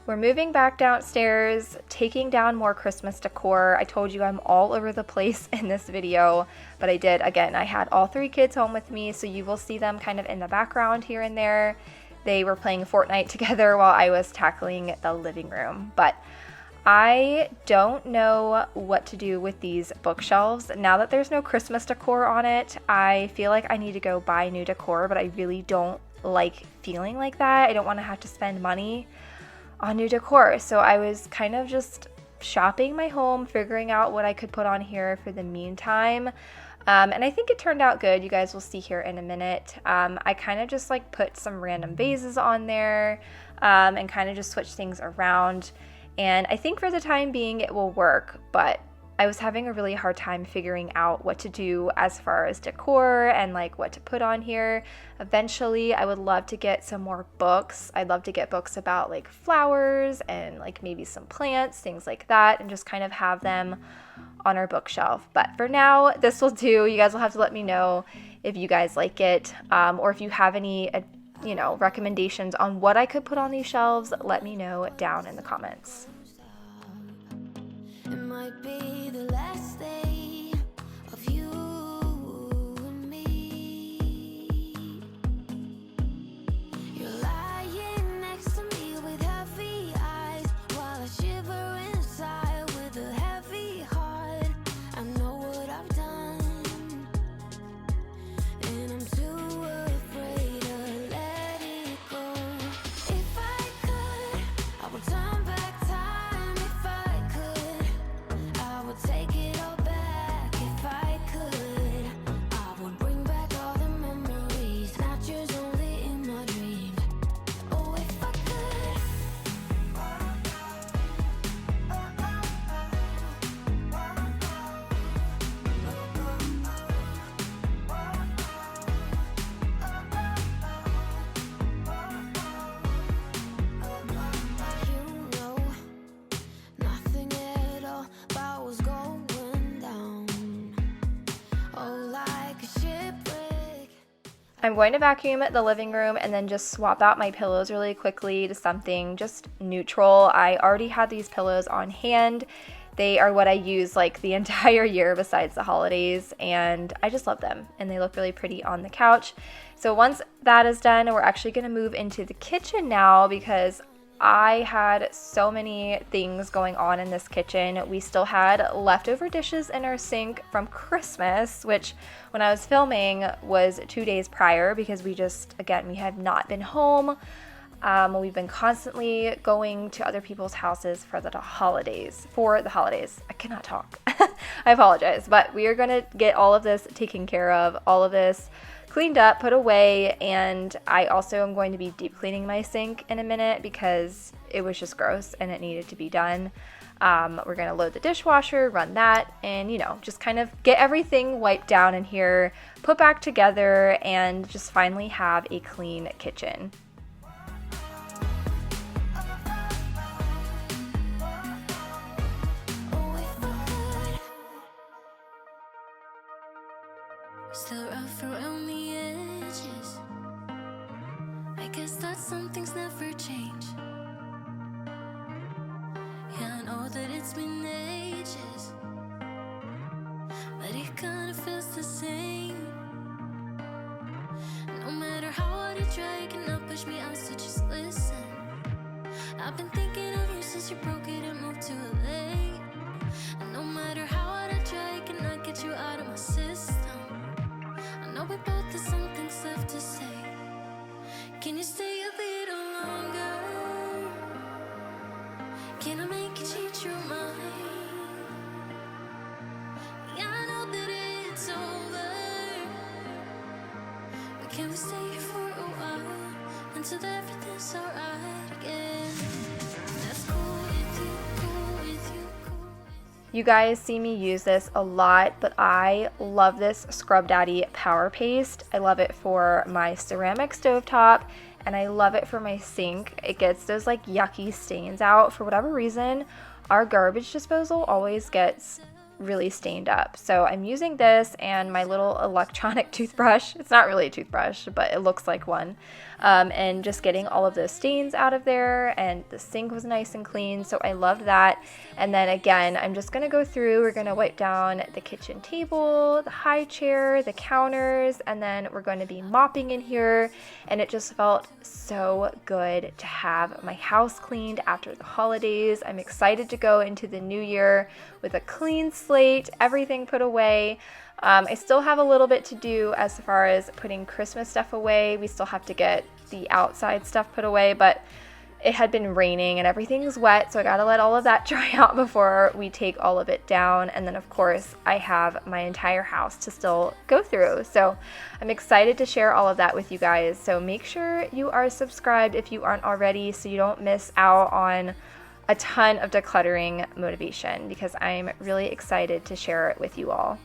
We're moving back downstairs, taking down more Christmas decor. I told you I'm all over the place in this video, but I did. Again, I had all three kids home with me, so you will see them kind of in the background here and there. They were playing Fortnite together while I was tackling the living room. But I don't know what to do with these bookshelves. Now that there's no Christmas decor on it, I feel like I need to go buy new decor, but I really don't like feeling like that. I don't want to have to spend money on new decor. So I was kind of just shopping my home, figuring out what I could put on here for the meantime. And I think it turned out good. You guys will see here in a minute. I kind of just like put some random vases on there and kind of just switch things around. And I think for the time being it will work, but I was having a really hard time figuring out what to do as far as decor and like what to put on here. Eventually, I would love to get some more books. I'd love to get books about like flowers and like maybe some plants, things like that, and just kind of have them on our bookshelf. But for now, this will do. You guys will have to let me know if you guys like it, or if you have any recommendations on what I could put on these shelves. Let me know down in the comments. It might be the last day of you and me. You're lying next to me with heavy eyes while I shiver inside with a heavy heart. I know what I've done, and I'm too afraid to let it go. If I could, I would turn back time. If I could, I would take it all back. If I could, I would bring back all the memories, not yours, only in my dreams. Oh, if I could. You know nothing at all about what's going down. Oh, like a shipwreck. I'm going to vacuum the living room and then just swap out my pillows really quickly to something just neutral. I already had these pillows on hand. They are what I use like the entire year besides the holidays, and I just love them, and they look really pretty on the couch. So once that is done, we're actually going to move into the kitchen now because I had so many things going on in this kitchen. We still had leftover dishes in our sink from Christmas, which when I was filming was 2 days prior because we had not been home. We've been constantly going to other people's houses for the holidays. I cannot talk. I apologize, but we are going to get all of this taken care of, all of this cleaned up, put away, and I also am going to be deep cleaning my sink in a minute because it was just gross and it needed to be done. We're going to load the dishwasher, run that, and just kind of get everything wiped down in here, put back together, and just finally have a clean kitchen. Oh, if I could. Still rough around the edges. I guess that some things never change. Yeah, I know that it's been ages, but it kinda feels the same. No matter how hard I try, you cannot push me out, so just listen. I've been thinking of you since you broke it and moved to LA. And no matter how hard I try, I cannot get you out of my system. I know we both have some things left to say. Can you stay a little longer? Can I make you change your mind? Yeah, I know that it's over, but can we stay here for a while until everything's alright again? That's cool with you, cool with you, cool with you. You guys see me use this a lot, but I love this Scrub Daddy Power Paste. I love it for my ceramic stovetop, and I love it for my sink. It gets those like yucky stains out. For whatever reason, our garbage disposal always gets really stained up. So I'm using this and my little electronic toothbrush. It's not really a toothbrush, but it looks like one. And just getting all of those stains out of there, and the sink was nice and clean, so I loved that. And then again, I'm just going to go through, we're going to wipe down the kitchen table, the high chair, the counters, and then we're going to be mopping in here. And it just felt so good to have my house cleaned after the holidays. I'm excited to go into the new year with a clean slate, everything put away. I still have a little bit to do as far as putting Christmas stuff away. We still have to get the outside stuff put away, but it had been raining and everything's wet, so I gotta let all of that dry out before we take all of it down. And then of course I have my entire house to still go through. So I'm excited to share all of that with you guys. So make sure you are subscribed if you aren't already, so you don't miss out on a ton of decluttering motivation, because I'm really excited to share it with you all.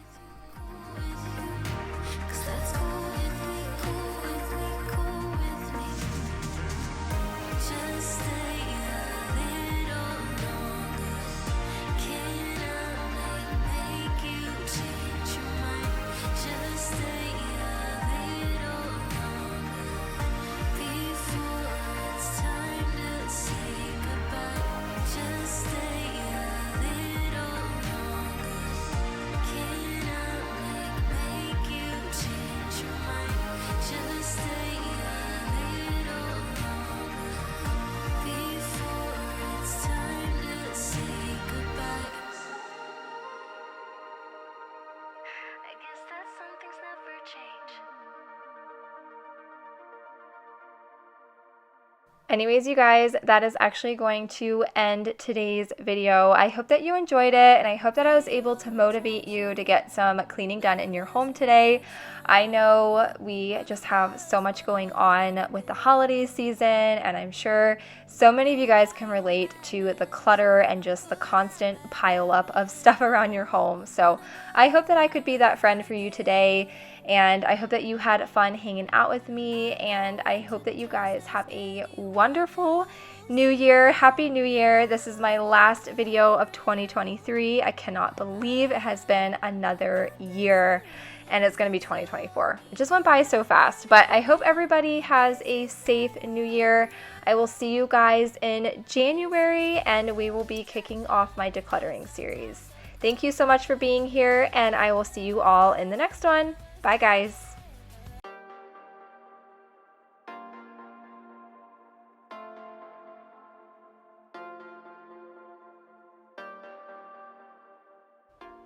Anyways, you guys, that is actually going to end today's video. I hope that you enjoyed it, and I hope that I was able to motivate you to get some cleaning done in your home today. I know we just have so much going on with the holiday season, and I'm sure so many of you guys can relate to the clutter and just the constant pile up of stuff around your home. So I hope that I could be that friend for you today. And I hope that you had fun hanging out with me, and I hope that you guys have a wonderful new year. Happy New Year. This is my last video of 2023. I cannot believe it has been another year, and it's going to be 2024. It just went by so fast, but I hope everybody has a safe new year. I will see you guys in January, and we will be kicking off my decluttering series. Thank you so much for being here, and I will see you all in the next one. Bye, guys.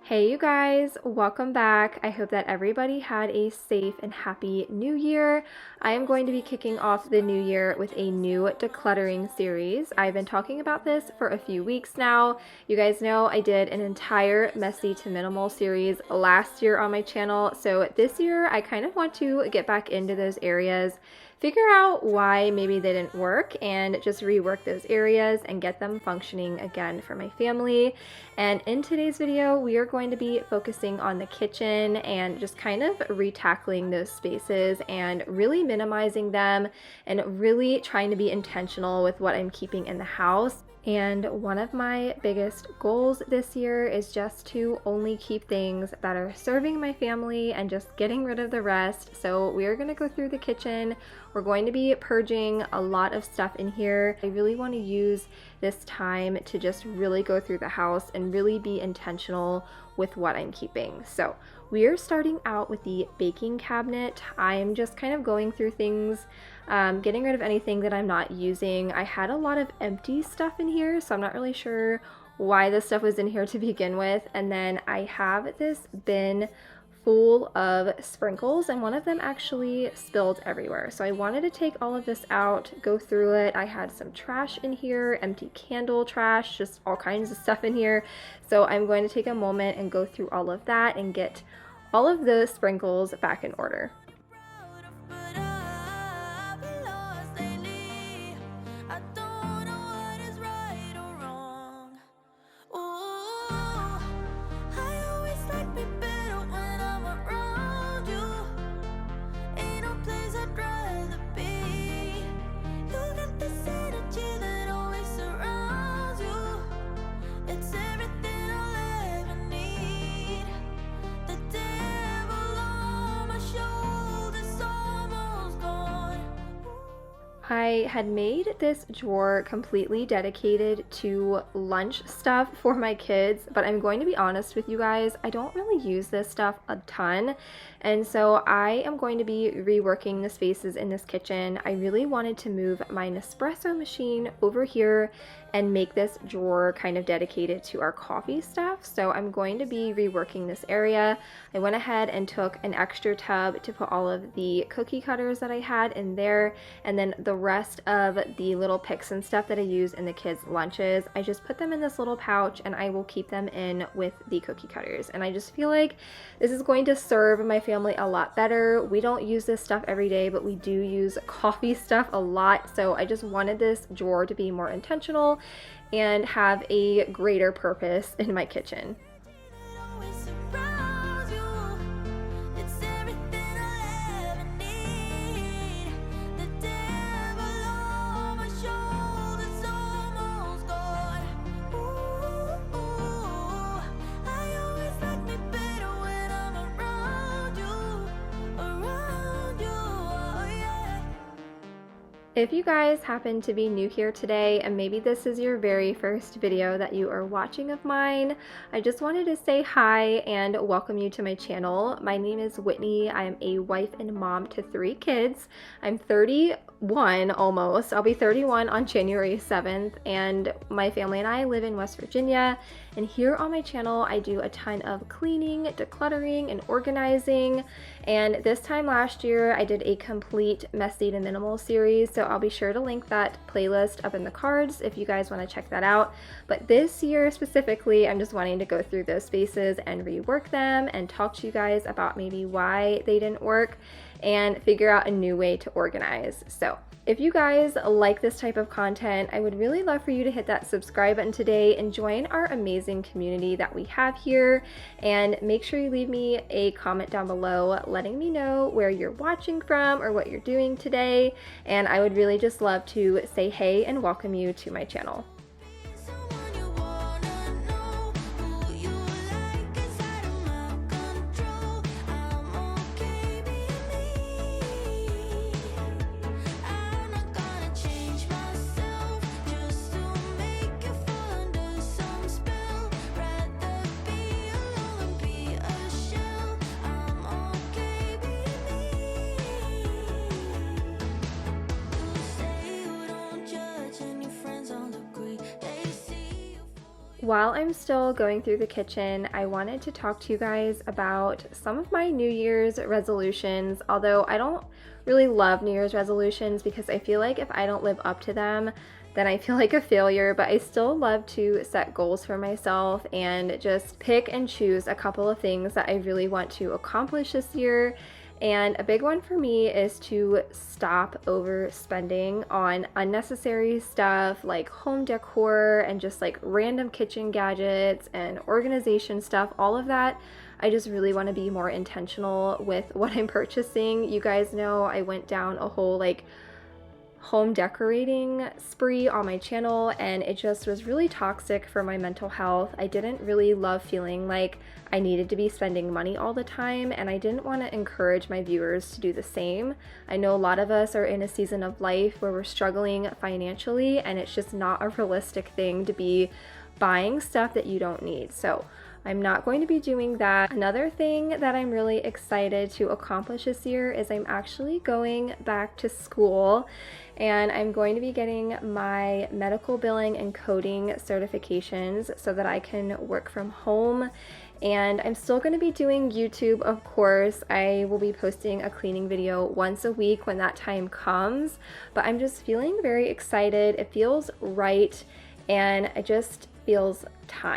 Hey you guys, welcome back. I hope that everybody had a safe and happy new year. I am going to be kicking off the new year with a new decluttering series. I've been talking about this for a few weeks now. You guys know I did an entire messy to minimal series last year on my channel. So this year I kind of want to get back into those areas, figure out why maybe they didn't work, and just rework those areas and get them functioning again for my family. And in today's video, we are going to be focusing on the kitchen and just kind of retackling those spaces and really minimizing them and really trying to be intentional with what I'm keeping in the house. And one of my biggest goals this year is just to only keep things that are serving my family and just getting rid of the rest. So we are going to go through the kitchen. We're going to be purging a lot of stuff in here. I really want to use this time to just really go through the house and really be intentional with what I'm keeping. So we are starting out with the baking cabinet. I'm just kind of going through things, getting rid of anything that I'm not using. I had a lot of empty stuff in here, so I'm not really sure why this stuff was in here to begin with. And then I have this bin full of sprinkles, and one of them actually spilled everywhere. So I wanted to take all of this out, go through it. I had some trash in here, empty candle trash, just all kinds of stuff in here. So I'm going to take a moment and go through all of that and get all of the sprinkles back in order. I had made this drawer completely dedicated to lunch stuff for my kids, but I'm going to be honest with you guys, I don't really use this stuff a ton, and so I am going to be reworking the spaces in this kitchen. I really wanted to move my Nespresso machine over here and make this drawer kind of dedicated to our coffee stuff, so I'm going to be reworking this area. I went ahead and took an extra tub to put all of the cookie cutters that I had in there, and then the rest of the little picks and stuff that I use in the kids' lunches, I just put them in this little pouch and I will keep them in with the cookie cutters. And I just feel like this is going to serve my family a lot better. We don't use this stuff every day, but we do use coffee stuff a lot, so I just wanted this drawer to be more intentional and have a greater purpose in my kitchen. If you guys happen to be new here today, and maybe this is your very first video that you are watching of mine, I just wanted to say hi and welcome you to my channel. My name is Whitney. I am a wife and mom to 3 kids. I'm 31 almost. I'll be 31 on January 7th, and my family and I live in West Virginia. And here on my channel, I do a ton of cleaning, decluttering, and organizing. And this time last year, I did a complete messy to minimal series, so I'll be sure to link that playlist up in the cards if you guys want to check that out. But this year specifically, I'm just wanting to go through those spaces and rework them and talk to you guys about maybe why they didn't work and figure out a new way to organize. So if you guys like this type of content, I would really love for you to hit that subscribe button today and join our amazing community that we have here. And make sure you leave me a comment down below letting me know where you're watching from or what you're doing today. And I would really just love to say hey and welcome you to my channel. While I'm still going through the kitchen, I wanted to talk to you guys about some of my New Year's resolutions, although I don't really love New Year's resolutions because I feel like if I don't live up to them, then I feel like a failure, but I still love to set goals for myself and just pick and choose a couple of things that I really want to accomplish this year. And a big one for me is to stop overspending on unnecessary stuff like home decor and just like random kitchen gadgets and organization stuff, all of that. I just really want to be more intentional with what I'm purchasing. You guys know I went down a whole like home decorating spree on my channel, and it just was really toxic for my mental health. I didn't really love feeling like I needed to be spending money all the time, and I didn't want to encourage my viewers to do the same. I know a lot of us are in a season of life where we're struggling financially, and it's just not a realistic thing to be buying stuff that you don't need. So I'm not going to be doing that. Another thing that I'm really excited to accomplish this year is I'm actually going back to school, and I'm going to be getting my medical billing and coding certifications so that I can work from home. And I'm still going to be doing YouTube, of course. I will be posting a cleaning video once a week when that time comes, but I'm just feeling very excited. It feels right, and it just feels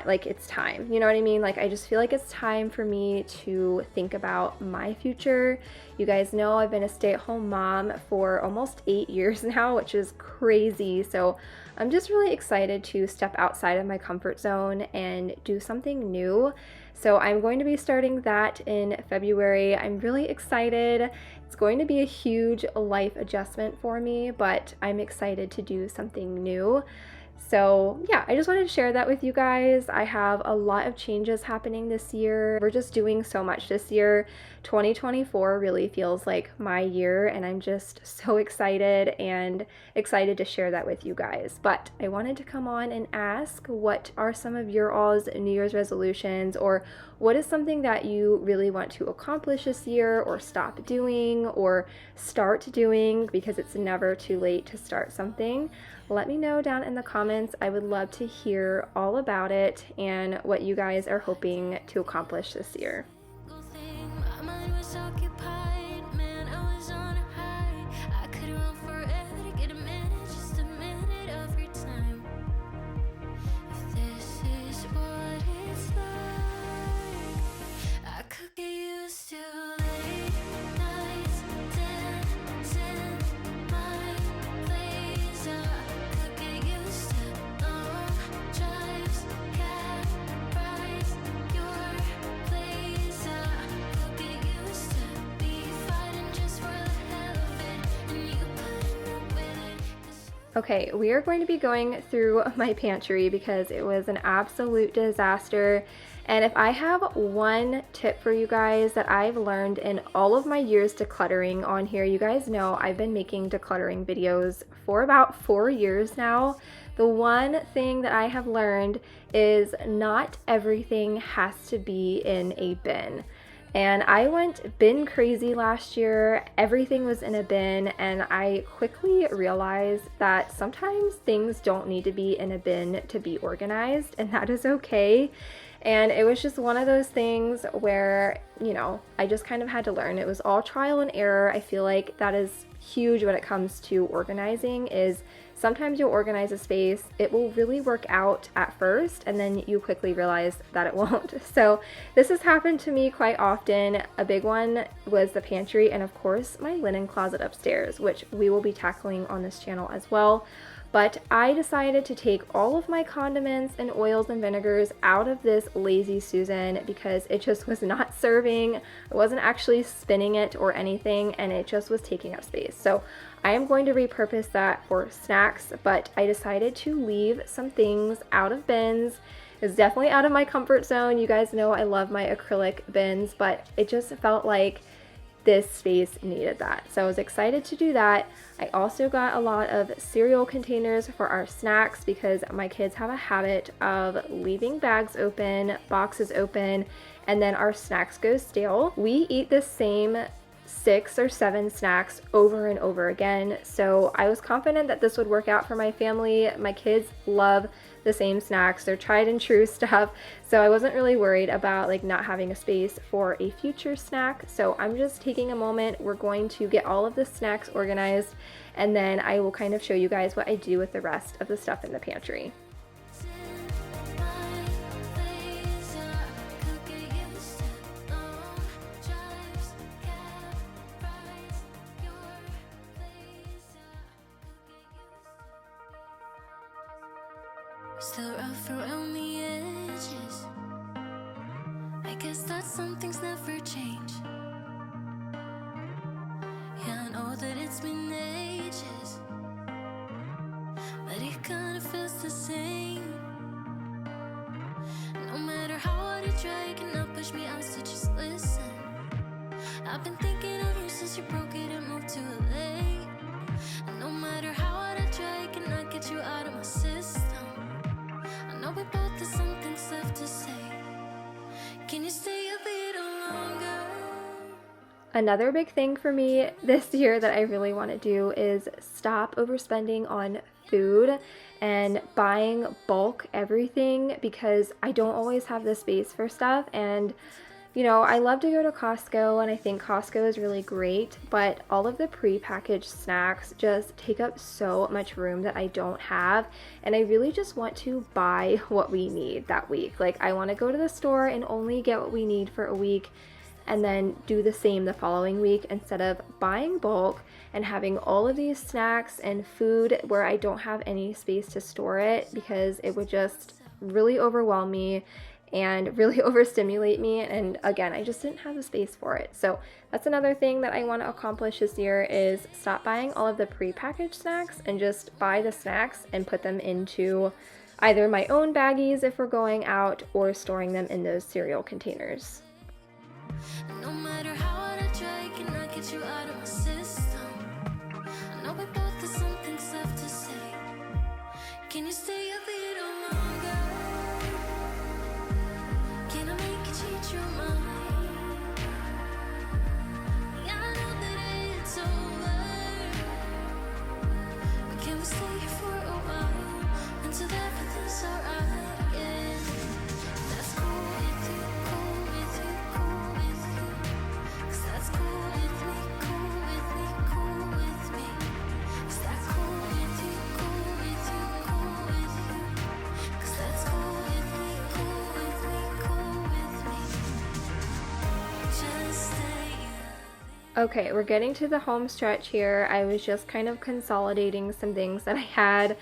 like it's time, you know what I mean? Like I just feel like it's time for me to think about my future. You guys know I've been a stay-at-home mom for almost 8 years now, which is crazy. So I'm just really excited to step outside of my comfort zone and do something new. So I'm going to be starting that in February. I'm really excited. It's going to be a huge life adjustment for me, but I'm excited to do something new. So yeah, I just wanted to share that with you guys. I have a lot of changes happening this year. We're just doing so much this year 2024 really feels like my year, and I'm just so excited to share that with you guys. But I wanted to come on and ask, what are some of your all's New Year's resolutions, or what is something that you really want to accomplish this year, or stop doing, or start doing, because it's never too late to start something. Let me know down in the comments. I would love to hear all about it and what you guys are hoping to accomplish this year. My mind was occupied, man, I was on a high. I could run forever to get a minute, just a minute of your time. If this is what it's like, I could get used to late nights, dancing my place. I could get used to long drives, cab rides, your place. I could get used to be fighting just for the hell of it, and you putting up with it. 'Cause Okay, we are going to be going through my pantry because it was an absolute disaster. And if I have one tip for you guys that I've learned in all of my years decluttering on here, you guys know I've been making decluttering videos for about 4 years now. The one thing that I have learned is not everything has to be in a bin. And I went bin crazy last year. Everything was in a bin, and I quickly realized that sometimes things don't need to be in a bin to be organized, and that is okay. And it was just one of those things where, I just kind of had to learn. It was all trial and error. I feel like that is huge when it comes to organizing, is sometimes you'll organize a space, it will really work out at first, and then you quickly realize that it won't. So this has happened to me quite often. A big one was the pantry, and of course my linen closet upstairs, which we will be tackling on this channel as well. But I decided to take all of my condiments and oils and vinegars out of this Lazy Susan because it just was not serving. I wasn't actually spinning it or anything, and it just was taking up space. So I am going to repurpose that for snacks, but I decided to leave some things out of bins. It's definitely out of my comfort zone. You guys know I love my acrylic bins, but it just felt like this space needed that. So I was excited to do that. I also got a lot of cereal containers for our snacks because my kids have a habit of leaving bags open, boxes open, and then our snacks go stale. We eat the same 6 or 7 snacks over and over again. So I was confident that this would work out for my family. My kids love the same snacks. They're tried and true stuff. So I wasn't really worried about not having a space for a future snack. So I'm just taking a moment. We're going to get all of the snacks organized, and then I will kind of show you guys what I do with the rest of the stuff in the pantry. Still rough around the edges. I guess that some things never change. Yeah, I know that it's been ages, but it kinda feels the same. No matter how hard I try, you cannot push me out, so just listen. I've been thinking of you since you broke it and moved to LA. And no matter how hard I try, I cannot get you out of my system. I know we both have some things left to say. Can you stay a little longer? Another big thing for me this year that I really want to do is stop overspending on food and buying bulk everything, because I don't always have the space for stuff. And I love to go to Costco, and I think Costco is really great, but all of the pre-packaged snacks just take up so much room that I don't have, and I really just want to buy what we need that week. I want to go to the store and only get what we need for a week, and then do the same the following week, instead of buying bulk and having all of these snacks and food where I don't have any space to store it, because it would just really overwhelm me and really overstimulate me, and again, I just didn't have the space for it. So that's another thing that I want to accomplish this year, is stop buying all of the pre-packaged snacks and just buy the snacks and put them into either my own baggies if we're going out, or storing them in those cereal containers. No matter how get you out of my system. I know we both got some things left to say. Can you stay a little longer? Can I make you change your mind? Yeah, I know that it's over, but can we stay here for a while until everything's alright again? That's cool with you, cool with you, cool with you. 'Cause that's cool with me, cool with me, cool with me. 'Cause that's cool with you, cool with you, cool with you. 'Cause that's cool with me, cool with me, cool with me. Just stay. Okay, we're getting to the home stretch here. I was just kind of consolidating some things that I had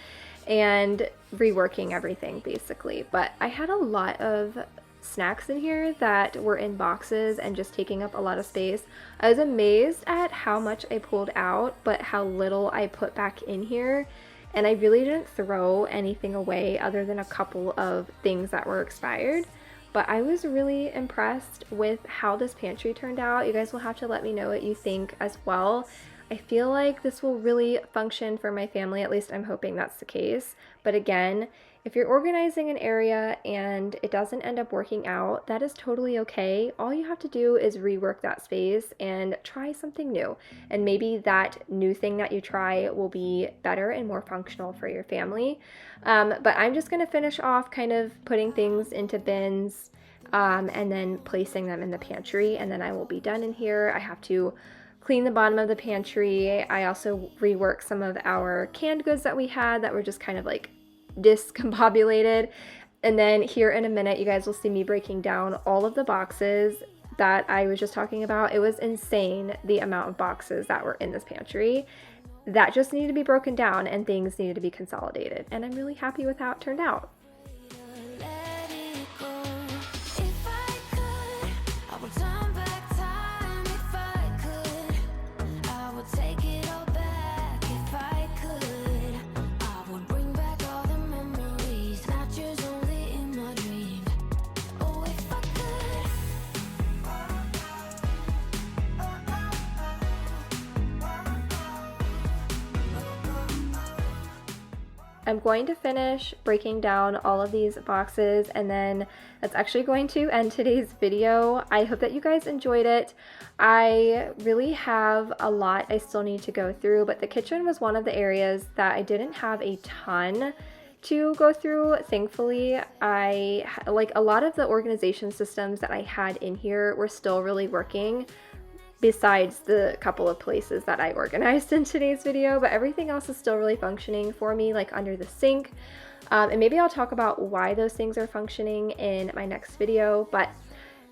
and reworking everything basically. But I had a lot of snacks in here that were in boxes and just taking up a lot of space. I was amazed at how much I pulled out, but how little I put back in here. And I really didn't throw anything away other than a couple of things that were expired. But I was really impressed with how this pantry turned out. You guys will have to let me know what you think as well. I feel like this will really function for my family, at least I'm hoping that's the case. But again, if you're organizing an area and it doesn't end up working out, that is totally okay. All you have to do is rework that space and try something new. And maybe that new thing that you try will be better and more functional for your family. But I'm just gonna finish off kind of putting things into bins and then placing them in the pantry, and then I will be done in here. I have to clean the bottom of the pantry. I also reworked some of our canned goods that we had that were just kind of like discombobulated. And then here in a minute, you guys will see me breaking down all of the boxes that I was just talking about. It was insane the amount of boxes that were in this pantry that just needed to be broken down and things needed to be consolidated. And I'm really happy with how it turned out. Let it go. If I could, I would turn back time. If I could, I would take it all back. If I could, I would bring back all the memories, not just only in my dreams. Oh, if I could. I'm going to finish breaking down all of these boxes, and then that's actually going to end today's video. I hope that you guys enjoyed it. I really have a lot I still need to go through, but the kitchen was one of the areas that I didn't have a ton to go through. Thankfully, like a lot of the organization systems that I had in here were still really working, besides the couple of places that I organized in today's video, but everything else is still really functioning for me, like under the sink. And maybe I'll talk about why those things are functioning in my next video. But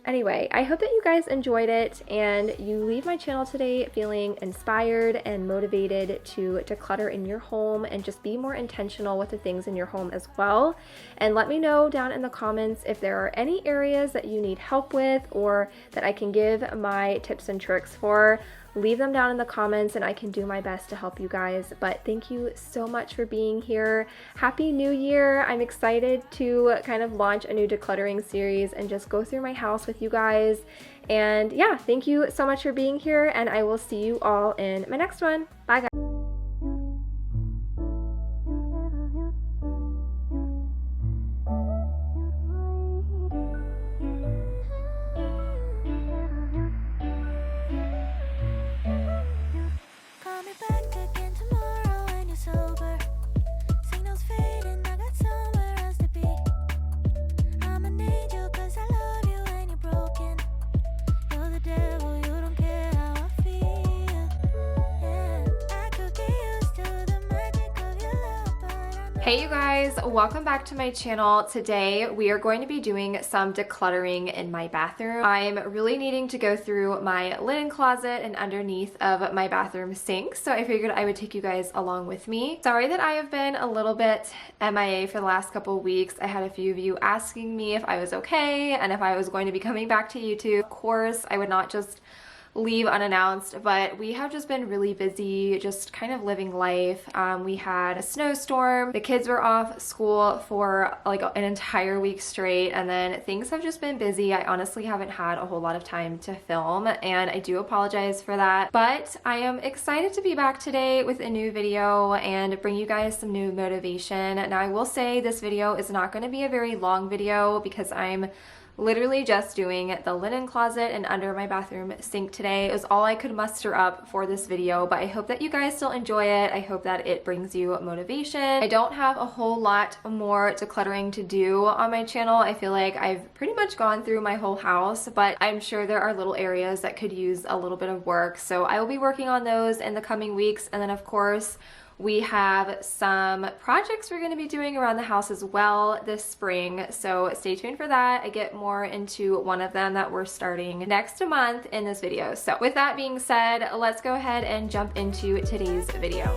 anyway, I hope that you guys enjoyed it and you leave my channel today feeling inspired and motivated to declutter in your home and just be more intentional with the things in your home as well. And let me know down in the comments if there are any areas that you need help with or that I can give my tips and tricks for. Leave them down in the comments and I can do my best to help you guys. But thank you so much for being here. Happy New Year. I'm excited to kind of launch a new decluttering series and just go through my house with you guys. And yeah, thank you so much for being here, and I will see you all in my next one. Bye guys. Call me back again tomorrow when you're sober. Signals fading, I got somewhere else to be. I'm an angel 'cause I love you when you're broken. You're the devil, you don't care how I feel. Yeah, I could get used to the magic of your love, but I know. Hey you guys, welcome back to my channel. Today we are going to be doing some decluttering in my bathroom. I'm really needing to go through my linen closet and underneath of my bathroom sink, so I figured I would take you guys along with me. Sorry that I have been a little bit MIA for the last couple of weeks. I had a few of you asking me if I was okay and if I was going to be coming back to YouTube. Of course, I would not just leave unannounced, but we have just been really busy, just kind of living life. We had a snowstorm, the kids were off school for like an entire week straight, and then things have just been busy. I honestly haven't had a whole lot of time to film, and I do apologize for that, but I am excited to be back today with a new video and bring you guys some new motivation. Now, I will say this video is not going to be a very long video because I'm literally just doing the linen closet and under my bathroom sink today. It was all I could muster up for this video, but I hope that you guys still enjoy it. I hope that it brings you motivation. I don't have a whole lot more decluttering to do on my channel. I feel like I've pretty much gone through my whole house, but I'm sure there are little areas that could use a little bit of work. So I will be working on those in the coming weeks. And then of course, we have some projects we're going to be doing around the house as well this spring, so stay tuned for that. I get more into one of them that we're starting next month in this video. So with that being said, let's go ahead and jump into today's video.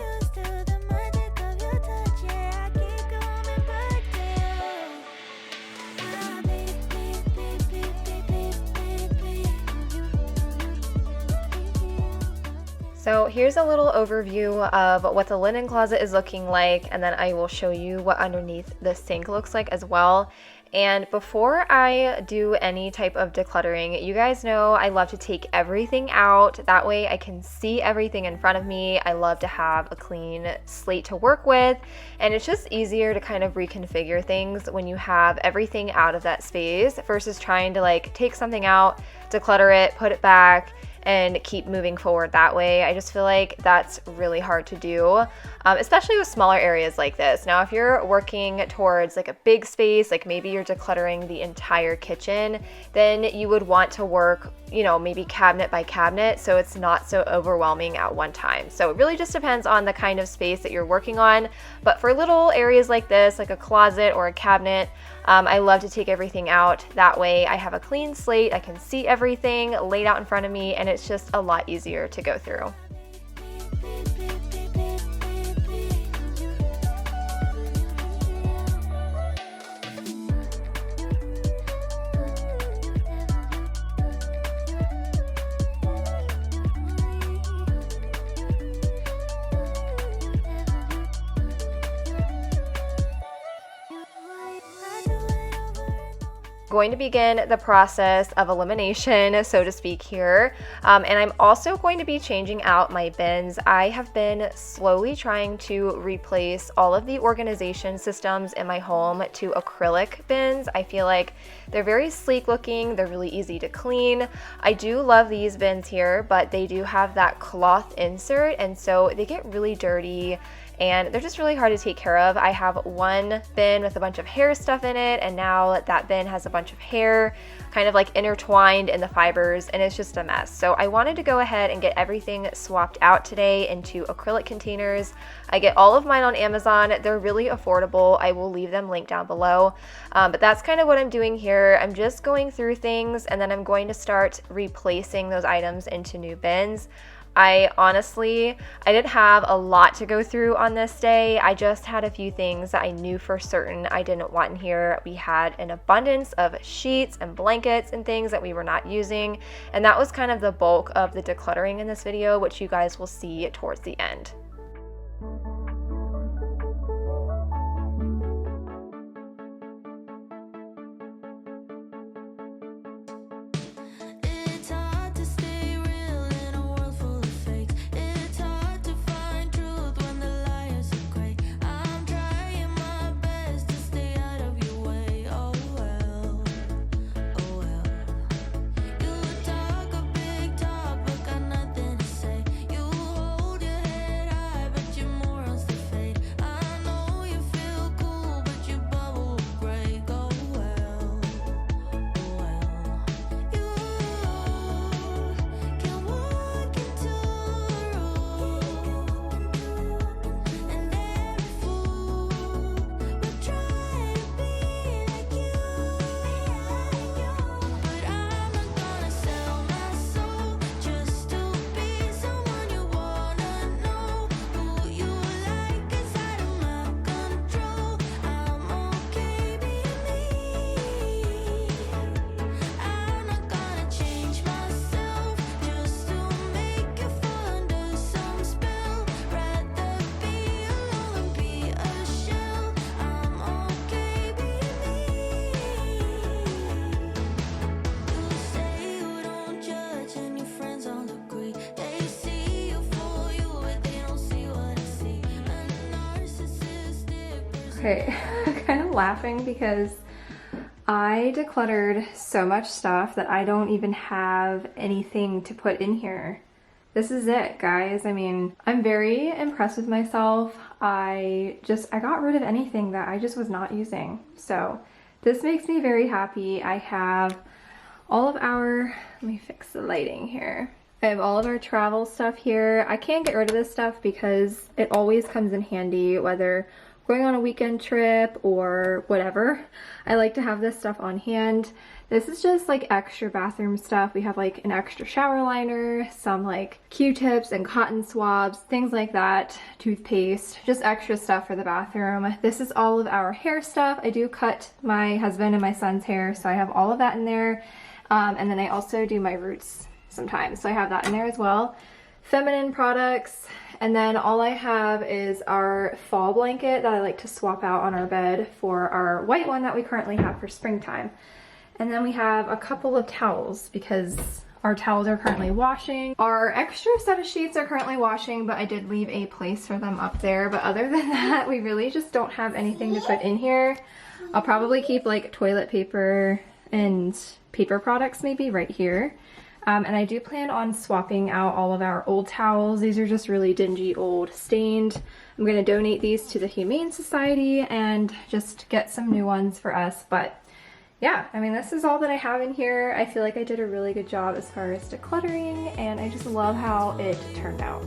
So here's a little overview of what the linen closet is looking like, and then I will show you what underneath the sink looks like as well. And before I do any type of decluttering, you guys know I love to take everything out. That way I can see everything in front of me. I love to have a clean slate to work with, and it's just easier to kind of reconfigure things when you have everything out of that space versus trying to like take something out, declutter it, put it back, and keep moving forward that way. I just feel like that's really hard to do, especially with smaller areas like this. Now, if you're working towards like a big space, like maybe you're decluttering the entire kitchen, then you would want to work, you know, maybe cabinet by cabinet, so it's not so overwhelming at one time. So it really just depends on the kind of space that you're working on. But for little areas like this, like a closet or a cabinet, I love to take everything out. That way I have a clean slate, I can see everything laid out in front of me, and it's just a lot easier to go through. Going to begin the process of elimination, so to speak, here. And I'm also going to be changing out my bins. I have been slowly trying to replace all of the organization systems in my home to acrylic bins. I feel like they're very sleek looking, they're really easy to clean. I do love these bins here, but they do have that cloth insert, and so they get really dirty and they're just really hard to take care of. I have one bin with a bunch of hair stuff in it, and now that bin has a bunch of hair kind of like intertwined in the fibers, and it's just a mess. So I wanted to go ahead and get everything swapped out today into acrylic containers. I get all of mine on Amazon. They're really affordable. I will leave them linked down below. But that's kind of what I'm doing here. I'm just going through things, and then I'm going to start replacing those items into new bins. I didn't have a lot to go through on this day. I just had a few things that I knew for certain I didn't want in here. We had an abundance of sheets and blankets and things that we were not using, and that was kind of the bulk of the decluttering in this video, which you guys will see towards the end. It's hard to stay real in a world full of fakes. It's hard to find truth when the liars are great. I'm trying my best to stay out of your way. Oh well, oh well. You talk a big talk but got nothing to say. You hold your head high Okay, I'm kind of laughing because I decluttered so much stuff that I don't even have anything to put in here. This is it, guys. I mean, I'm very impressed with myself. I got rid of anything that I just was not using. So this makes me very happy. I have all of our, let me fix the lighting here. I have all of our travel stuff here. I can't get rid of this stuff because it always comes in handy, whether going on a weekend trip or whatever. I like to have this stuff on hand. This is just like extra bathroom stuff. We have like an extra shower liner, some like Q-tips and cotton swabs, things like that, toothpaste, just extra stuff for the bathroom. This is all of our hair stuff. I do cut my husband and my son's hair, so I have all of that in there. And then I also do my roots sometimes, so I have that in there as well. Feminine products, and then all I have is our fall blanket that I like to swap out on our bed for our white one that we currently have for springtime. And then we have a couple of towels because our towels are currently washing. Our extra set of sheets are currently washing, but I did leave a place for them up there. But other than that, we really just don't have anything to put in here. I'll probably keep like toilet paper and paper products maybe right here. And I do plan on swapping out all of our old towels. These are just really dingy, old, stained. I'm going to donate these to the Humane Society and just get some new ones for us. But yeah, I mean, this is all that I have in here. I feel like I did a really good job as far as decluttering, and I just love how it turned out.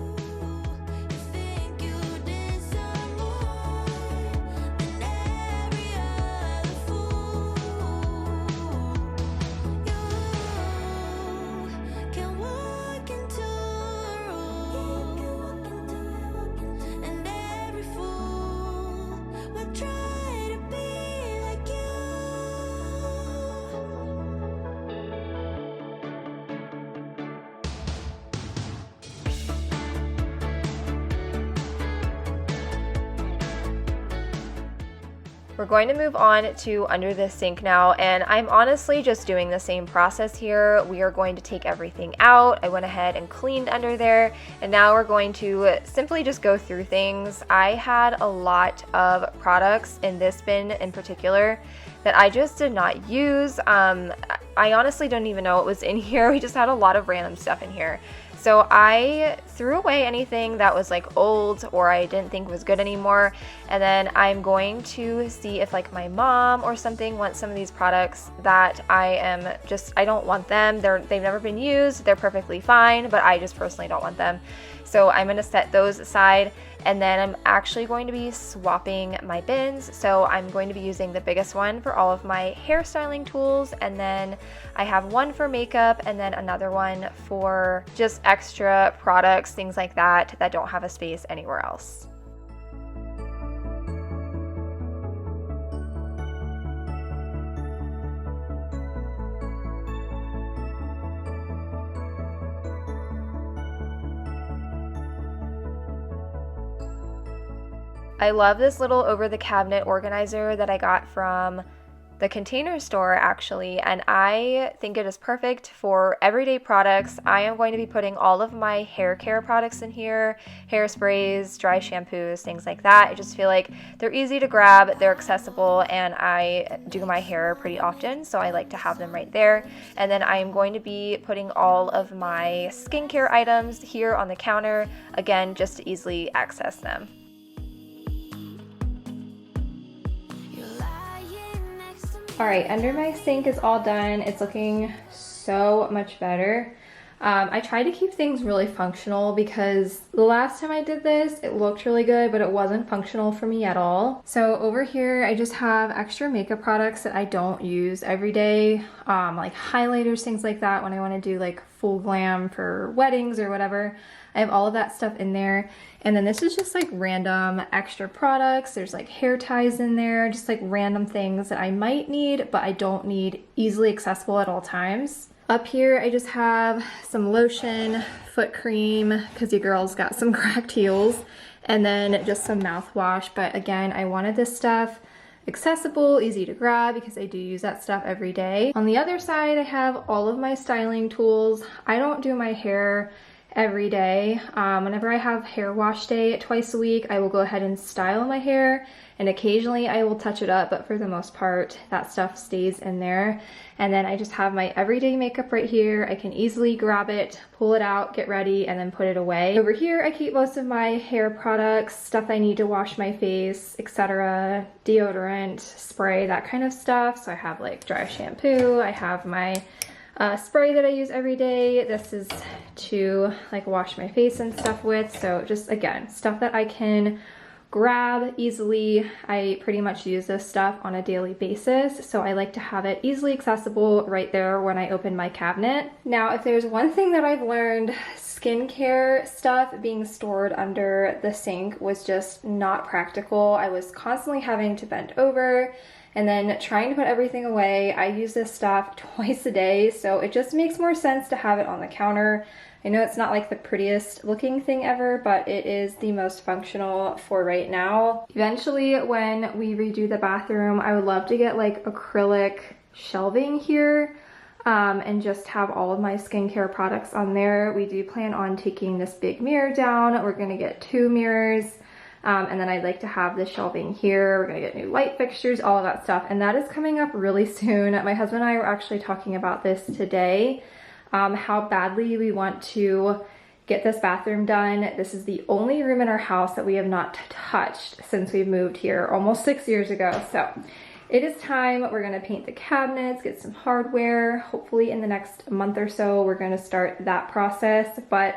We're going to move on to under the sink now, and I'm honestly just doing the same process here. We are going to take everything out. I went ahead and cleaned under there, and now we're going to simply just go through things. I had a lot of products in this bin in particular that I just did not use. I honestly don't even know what was in here. We just had a lot of random stuff in here. So I threw away anything that was like old or I didn't think was good anymore, and then I'm going to see if like my mom or something wants some of these products that I don't want them. They've never been used, they're perfectly fine, but I just personally don't want them. So I'm going to set those aside, and then I'm actually going to be swapping my bins. So I'm going to be using the biggest one for all of my hairstyling tools, and then I have one for makeup and then another one for just extra products, things like that don't have a space anywhere else. I love this little over-the-cabinet organizer that I got from the Container Store actually, and I think it is perfect for everyday products. I am going to be putting all of my hair care products in here, hairsprays, dry shampoos, things like that. I just feel like they're easy to grab, they're accessible, and I do my hair pretty often, so I like to have them right there. And then I am going to be putting all of my skincare items here on the counter, again, just to easily access them. All right, under my sink is all done. It's looking so much better. I tried to keep things really functional because the last time I did this, it looked really good, but it wasn't functional for me at all. So over here, I just have extra makeup products that I don't use every day, like highlighters, things like that when I want to do like full glam for weddings or whatever. I have all of that stuff in there. And then this is just like random extra products. There's like hair ties in there, just like random things that I might need, but I don't need easily accessible at all times. Up here, I just have some lotion, foot cream, because your girl's got some cracked heels, and then just some mouthwash. But again, I wanted this stuff accessible, easy to grab, because I do use that stuff every day. On the other side, I have all of my styling tools. I don't do my hair every day. Whenever I have hair wash day twice a week, I will go ahead and style my hair, and occasionally I will touch it up, but for the most part, that stuff stays in there. And then I just have my everyday makeup right here. I can easily grab it, pull it out, get ready, and then put it away. Over here, I keep most of my hair products, stuff I need to wash my face, etc., deodorant, spray, that kind of stuff. So I have like dry shampoo, I have my spray that I use every day. This is to like wash my face and stuff with. So just again, stuff that I can grab easily. I pretty much use this stuff on a daily basis, so I like to have it easily accessible right there when I open my cabinet. Now, if there's one thing that I've learned, skincare stuff being stored under the sink was just not practical. I was constantly having to bend over and then trying to put everything away. I use this stuff twice a day, so it just makes more sense to have it on the counter. I know it's not like the prettiest looking thing ever, but it is the most functional for right now. Eventually, when we redo the bathroom, I would love to get like acrylic shelving here and just have all of my skincare products on there. We do plan on taking this big mirror down. We're gonna get 2 mirrors. And then I'd like to have the shelving here. We're gonna get new light fixtures, all of that stuff. And that is coming up really soon. My husband and I were actually talking about this today, how badly we want to get this bathroom done. This is the only room in our house that we have not touched since we moved here almost 6 years ago. So it is time. We're gonna paint the cabinets, get some hardware. Hopefully in the next month or so, we're gonna start that process. But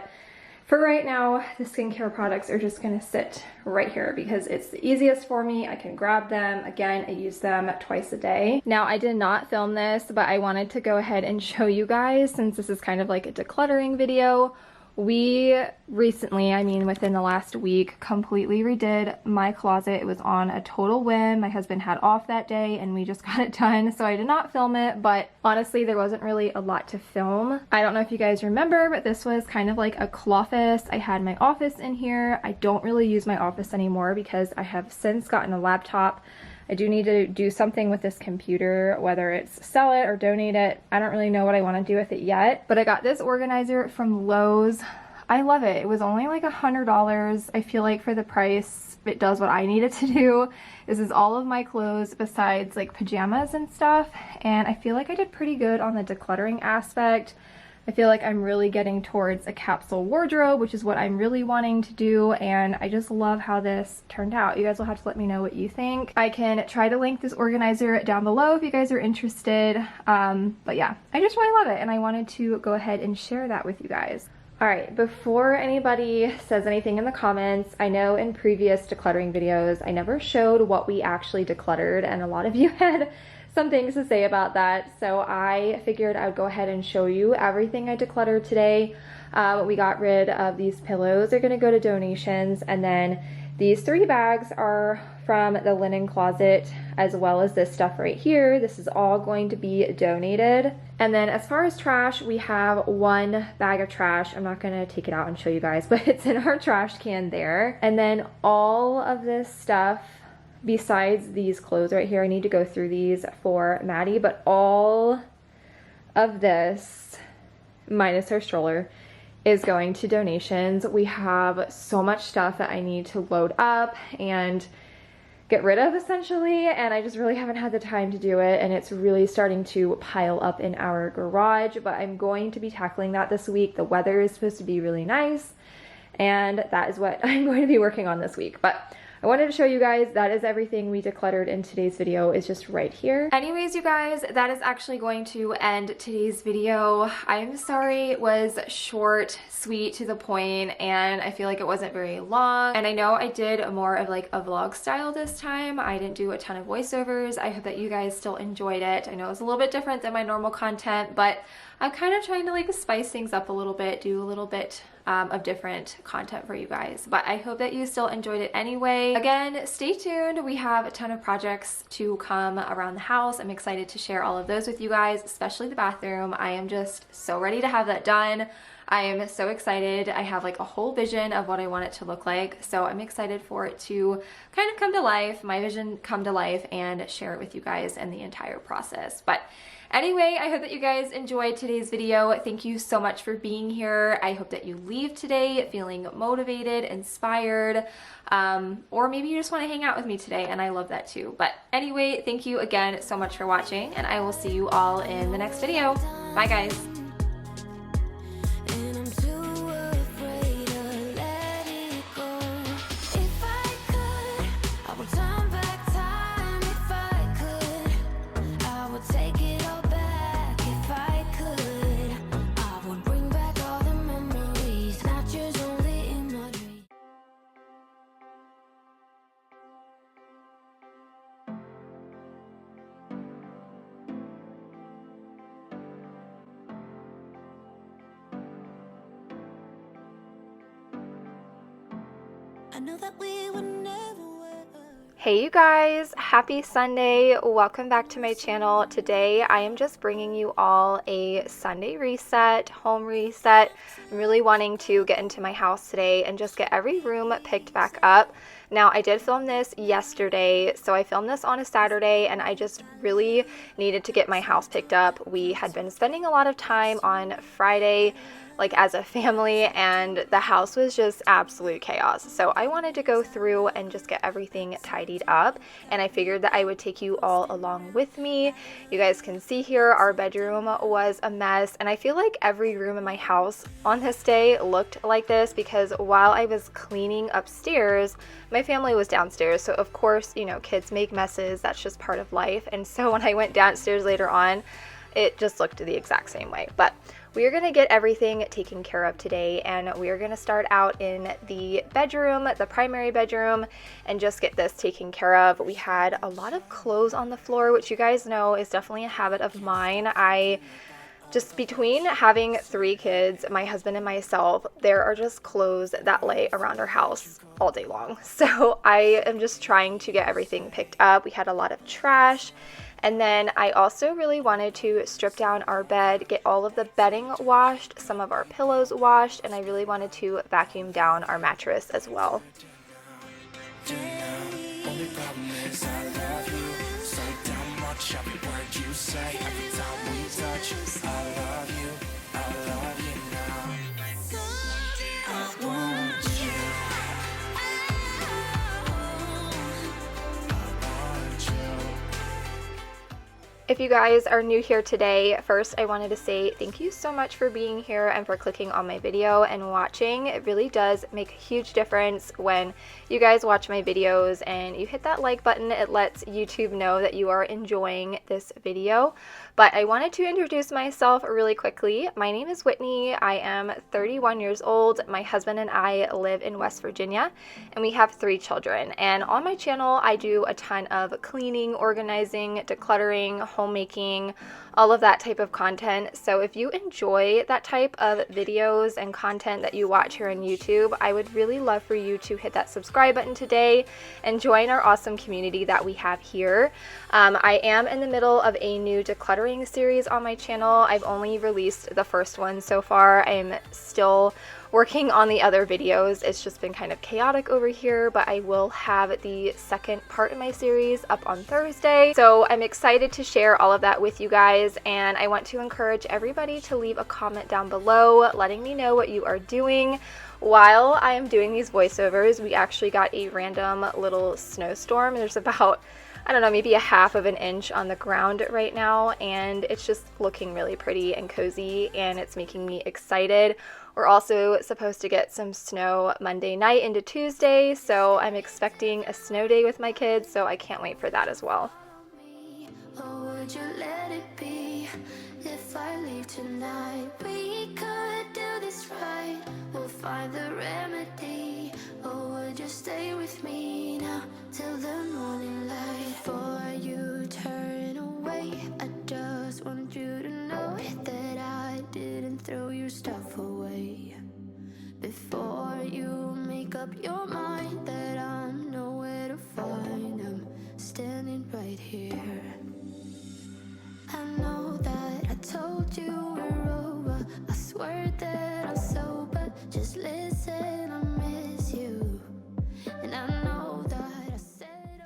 for right now, the skincare products are just gonna sit right here because it's the easiest for me. I can grab them. Again, I use them twice a day. Now, I did not film this, but I wanted to go ahead and show you guys, since this is kind of like a decluttering video. We recently, I mean within the last week, completely redid my closet. It was on a total whim. My husband had off that day and we just got it done, so I did not film it, but honestly there wasn't really a lot to film. I don't know if you guys remember, but this was kind of like a cloffice. I had my office in here. I don't really use my office anymore because I have since gotten a laptop. I do need to do something with this computer, whether it's sell it or donate it. I don't really know what I want to do with it yet, but I got this organizer from Lowe's. I love it. It was only like $100. I feel like for the price, it does what I need it to do. This is all of my clothes besides like pajamas and stuff, and I feel like I did pretty good on the decluttering aspect. I feel like I'm really getting towards a capsule wardrobe, which is what I'm really wanting to do, and I just love how this turned out. You guys will have to let me know what you think. I can try to link this organizer down below if you guys are interested, but yeah, I just really love it, and I wanted to go ahead and share that with you guys. Alright, before anybody says anything in the comments, I know in previous decluttering videos I never showed what we actually decluttered, and a lot of you had some things to say about that, so I figured I would go ahead and show you everything I decluttered today. We got rid of these pillows. They're going to go to donations, and then these 3 bags are from the linen closet, as well as this stuff right here. This is all going to be donated. And then as far as trash, we have 1 bag of trash. I'm not going to take it out and show you guys, but it's in our trash can there. And then all of this stuff, besides these clothes right here, I need to go through these for Maddie, but all of this, minus her stroller, is going to donations. We have so much stuff that I need to load up and get rid of essentially, and I just really haven't had the time to do it, and it's really starting to pile up in our garage, but I'm going to be tackling that this week. The weather is supposed to be really nice, and that is what I'm going to be working on this week. But I wanted to show you guys that is everything we decluttered in today's video is just right here. Anyways, you guys, that is actually going to end today's video. I'm sorry it was short, sweet, to the point, and I feel like it wasn't very long. And I know I did more of like a vlog style this time. I didn't do a ton of voiceovers. I hope that you guys still enjoyed it. I know it's a little bit different than my normal content, but I'm kind of trying to like spice things up a little bit, do a little bit of different content for you guys, but I hope that you still enjoyed it anyway. Again, stay tuned. We have a ton of projects to come around the house. I'm excited to share all of those with you guys, especially the bathroom. I am just so ready to have that done. I am so excited. I have like a whole vision of what I want it to look like. So I'm excited for it to kind of come to life, my vision come to life, and share it with you guys in the entire process. But anyway, I hope that you guys enjoyed today's video. Thank you so much for being here. I hope that you leave today feeling motivated, inspired, or maybe you just want to hang out with me today, and I love that too. But anyway, thank you again so much for watching, and I will see you all in the next video. Bye guys. And I'm too afraid to let it go. If I could, I would turn back time. If I could, I would take it all back. If I could, I would bring back all the memories, not just only in my dreams. I know that we would never Hey you guys, happy Sunday. Welcome back to my channel. Today I am just bringing you all a Sunday reset, home reset. I'm really wanting to get into my house today and just get every room picked back up. Now I did film this yesterday, so I filmed this on a Saturday and I just really needed to get my house picked up. We had been spending a lot of time on Friday like as a family, and the house was just absolute chaos. So I wanted to go through and just get everything tidied up, and I figured that I would take you all along with me. You guys can see here our bedroom was a mess, and I feel like every room in my house on this day looked like this because while I was cleaning upstairs, my family was downstairs. So of course, you know, kids make messes, that's just part of life. And so when I went downstairs later on, it just looked the exact same way. But we are going to get everything taken care of today, and we are going to start out in the bedroom, the primary bedroom, and just get this taken care of. We had a lot of clothes on the floor, which you guys know is definitely a habit of mine. Just between having 3 kids, my husband and myself, there are just clothes that lay around our house all day long. So I am just trying to get everything picked up. We had a lot of trash. And then I also really wanted to strip down our bed, get all of the bedding washed, some of our pillows washed, and I really wanted to vacuum down our mattress as well. Only problem is I love you so damn much. Every word you say, every time we touch, I love you now. I want you. I want you. If you guys are new here today, first I wanted to say thank you so much for being here and for clicking on my video and watching. It really does make a huge difference when you guys watch my videos and you hit that like button. It lets YouTube know that you are enjoying this video. But I wanted to introduce myself really quickly. My name is Whitney. I am 31 years old. My husband and I live in West Virginia, and we have 3 children. And on my channel, I do a ton of cleaning, organizing, decluttering, homemaking, all of that type of content. So if you enjoy that type of videos and content that you watch here on YouTube, I would really love for you to hit that subscribe button today and join our awesome community that we have here. I am in the middle of a new decluttering series on my channel. I've only released the first one so far. I'm still working on the other videos. It's just been kind of chaotic over here, but I will have the second part of my series up on Thursday. So I'm excited to share all of that with you guys, and I want to encourage everybody to leave a comment down below letting me know what you are doing. While I am doing these voiceovers, we actually got a random little snowstorm. There's about, I don't know, maybe a half of an inch on the ground right now, and it's just looking really pretty and cozy, and it's making me excited. We're also supposed to get some snow Monday night into Tuesday, so I'm expecting a snow day with my kids, so I can't wait for that as well. or would you let it be? If I leave tonight, we could do this right. We'll find the remedy. Or would you stay with me now till the morning light? Before you turn away, I just want you to know that I didn't throw your stuff away. Before you make up your mind that I'm nowhere to find, I'm standing right here. I know that I told you we're over. I swear that I'll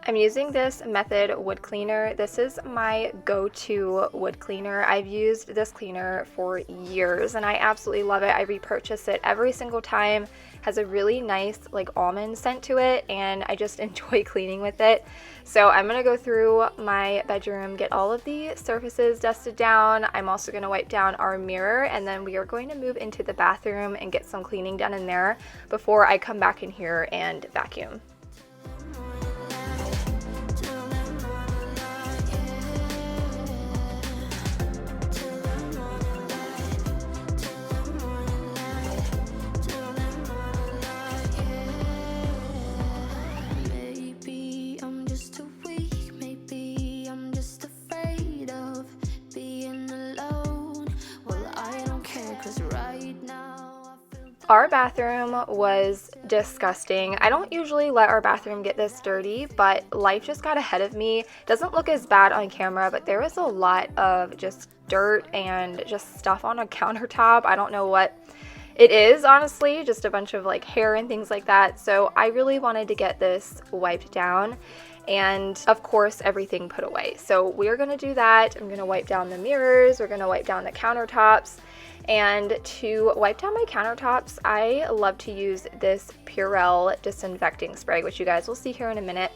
I'm using this Method wood cleaner. This is my go-to wood cleaner. I've used this cleaner for years and I absolutely love it. I repurchase it every single time. Has a really nice like almond scent to it and I just enjoy cleaning with it. So I'm gonna go through my bedroom, get all of the surfaces dusted down. I'm also gonna wipe down our mirror and then we are going to move into the bathroom and get some cleaning done in there before I come back in here and vacuum. Our bathroom was disgusting. I don't usually let our bathroom get this dirty, but life just got ahead of me. Doesn't look as bad on camera, but there was a lot of just dirt and just stuff on a countertop. I don't know what it is, honestly, just a bunch of like hair and things like that. So I really wanted to get this wiped down and of course everything put away. So we're gonna do that. I'm gonna wipe down the mirrors, we're gonna wipe down the countertops. And to wipe down my countertops, I love to use this Purell disinfecting spray, which you guys will see here in a minute.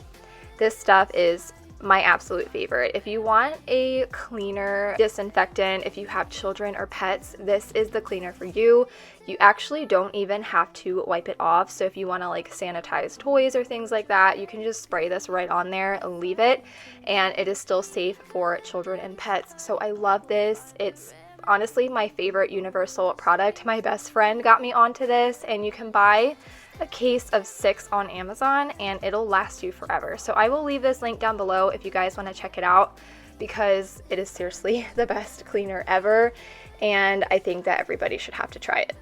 This stuff is my absolute favorite. If you want a cleaner disinfectant, if you have children or pets, this is the cleaner for you. You actually don't even have to wipe it off. So if you want to like sanitize toys or things like that, you can just spray this right on there and leave it. And it is still safe for children and pets. So I love this. It's honestly my favorite universal product. My best friend got me onto this and you can buy a case of 6 on Amazon and it'll last you forever. So I will leave this link down below if you guys want to check it out because it is seriously the best cleaner ever and I think that everybody should have to try it.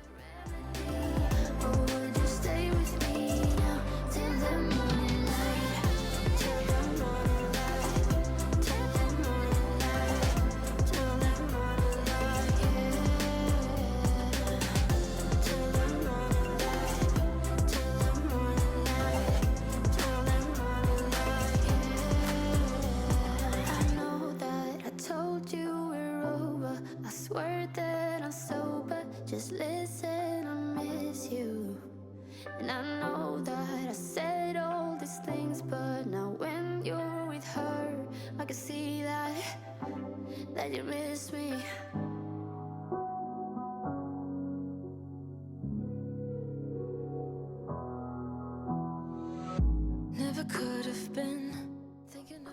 Just listen, I miss you. And I know that I said all these things, but now when you're with her, I can see that you miss me. Never could have been.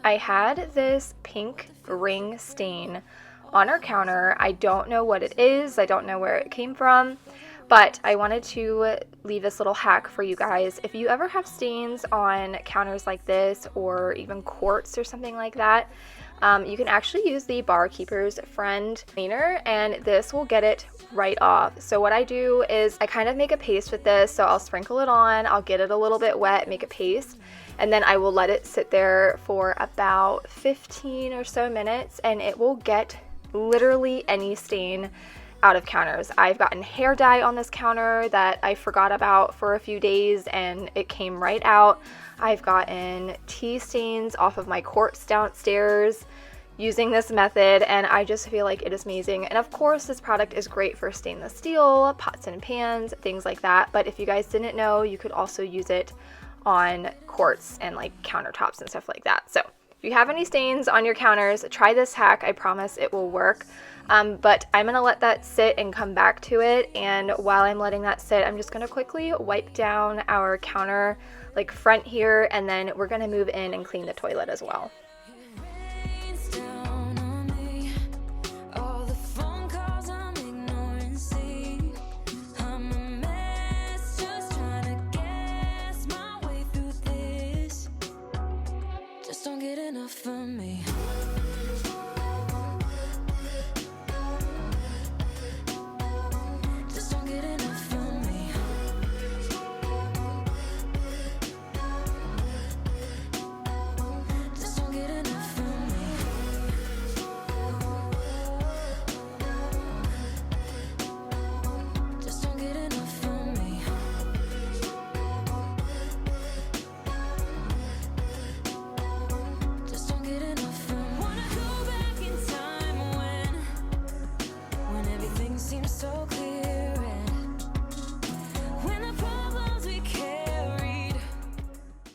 I had this pink ring stain on our counter. I don't know what it is. I don't know where it came from, but I wanted to leave this little hack for you guys. If you ever have stains on counters like this or even quartz or something like that, you can actually use the Barkeeper's Friend cleaner and this will get it right off. So what I do is I kind of make a paste with this. So I'll sprinkle it on, I'll get it a little bit wet, make a paste, and then I will let it sit there for about 15 or so minutes and it will get literally any stain out of counters. I've gotten hair dye on this counter that I forgot about for a few days and it came right out. I've gotten tea stains off of my quartz downstairs using this method and I just feel like it is amazing. And of course this product is great for stainless steel, pots and pans, things like that. But if you guys didn't know, you could also use it on quartz and like countertops and stuff like that. So if you have any stains on your counters, try this hack. I promise it will work. But I'm going to let that sit and come back to it. And while I'm letting that sit, I'm just going to quickly wipe down our counter, like front here, and then we're going to move in and clean the toilet as well. For me, just don't get enough for me. Just don't get enough for me. Just don't get enough for me.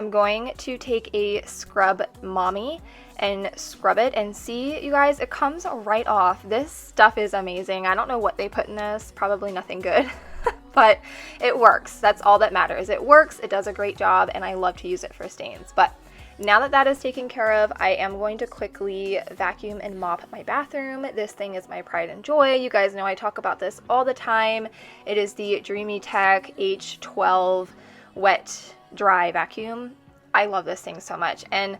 I'm going to take a Scrub Mommy and scrub it, and see, you guys, it comes right off. This stuff is amazing. I don't know what they put in this, probably nothing good, but it works. That's all that matters. It works, it does a great job, and I love to use it for stains. But now that that is taken care of, I am going to quickly vacuum and mop my bathroom. This thing is my pride and joy. You guys know I talk about this all the time. It is the Dreamy Tech H12 Wet Dry Vacuum. I love this thing so much, and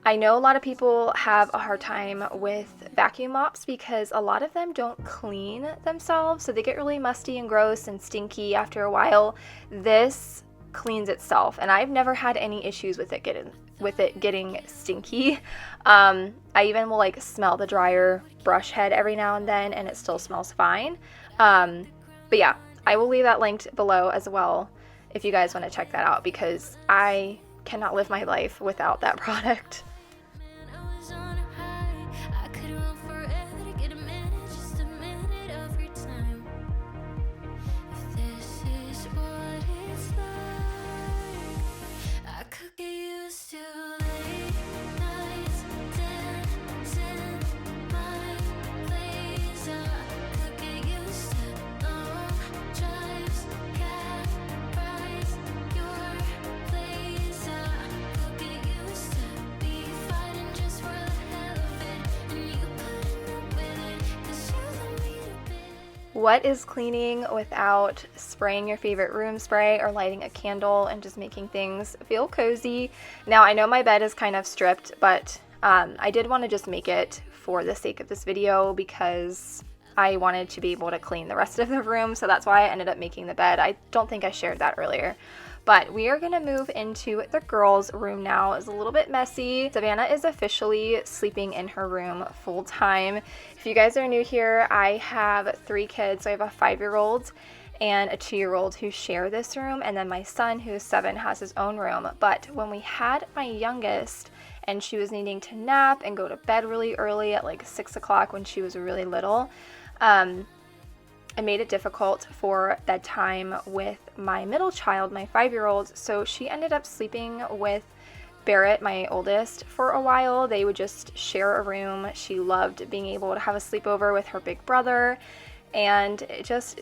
I know a lot of people have a hard time with vacuum mops because a lot of them don't clean themselves, so they get really musty and gross and stinky after a while. This cleans itself, and I've never had any issues with it getting stinky. I even will like smell the dryer brush head every now and then, and it still smells fine. But yeah, I will leave that linked below as well if you guys want to check that out, because I cannot live my life without that product. I was on a high. I could run forever to get a minute, just a minute of your time. If this is what it's like, I could get used to late nights, dancing my place. I could get used to long drives, cab rides, your place. I could get used to be fighting just for the hell of it, and you putting up with it, 'cause you love me to bits. What is cleaning without spraying your favorite room spray or lighting a candle and just making things feel cozy? Now, I know my bed is kind of stripped, but I did want to just make it for the sake of this video because I wanted to be able to clean the rest of the room, so that's why I ended up making the bed. I don't think I shared that earlier. But we are going to move into the girls' room now. It's a little bit messy. Savannah is officially sleeping in her room full time. If you guys are new here, I have 3 kids. So I have a 5-year-old and a 2-year-old who share this room, and then my son, who's 7, has his own room. But when we had my youngest and she was needing to nap and go to bed really early at like 6 o'clock when she was really little, it made it difficult for bedtime with my middle child, my 5-year-old, so she ended up sleeping with Barrett, my oldest, for a while. They would just share a room. She loved being able to have a sleepover with her big brother, and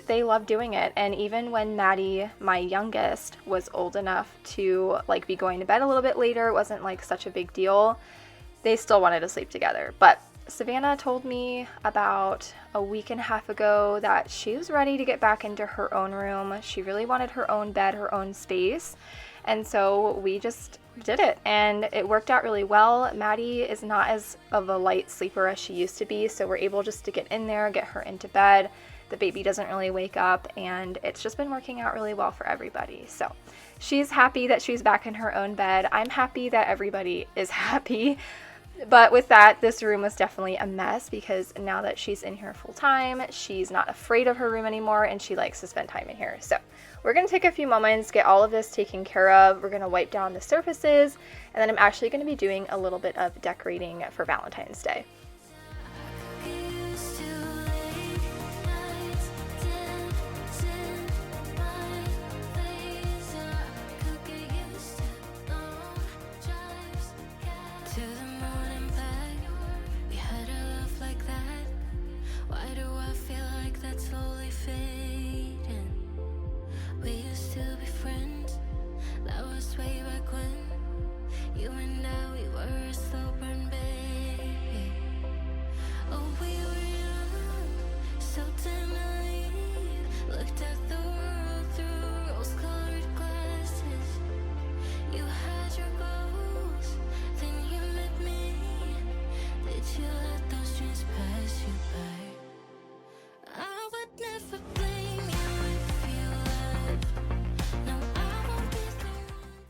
they loved doing it. And even when Maddie, my youngest, was old enough to like be going to bed a little bit later, it wasn't like such a big deal, they still wanted to sleep together. But Savannah told me about a week and a half ago that she was ready to get back into her own room. She really wanted her own bed, her own space. And so we just did it, and it worked out really well. Maddie is not as of a light sleeper as she used to be, so we're able just to get in there, get her into bed. The baby doesn't really wake up, and it's just been working out really well for everybody. So she's happy that she's back in her own bed. I'm happy that everybody is happy. But with that, this room was definitely a mess because now that she's in here full time, she's not afraid of her room anymore, and she likes to spend time in here. So we're going to take a few moments, get all of this taken care of. We're going to wipe down the surfaces, and then I'm actually going to be doing a little bit of decorating for Valentine's Day.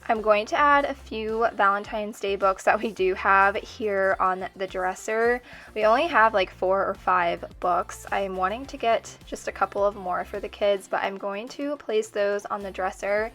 I'm going to add a few Valentine's Day books that we do have here on the dresser. We only have like 4 or 5 books. I'm wanting to get just a couple of more for the kids, but I'm going to place those on the dresser.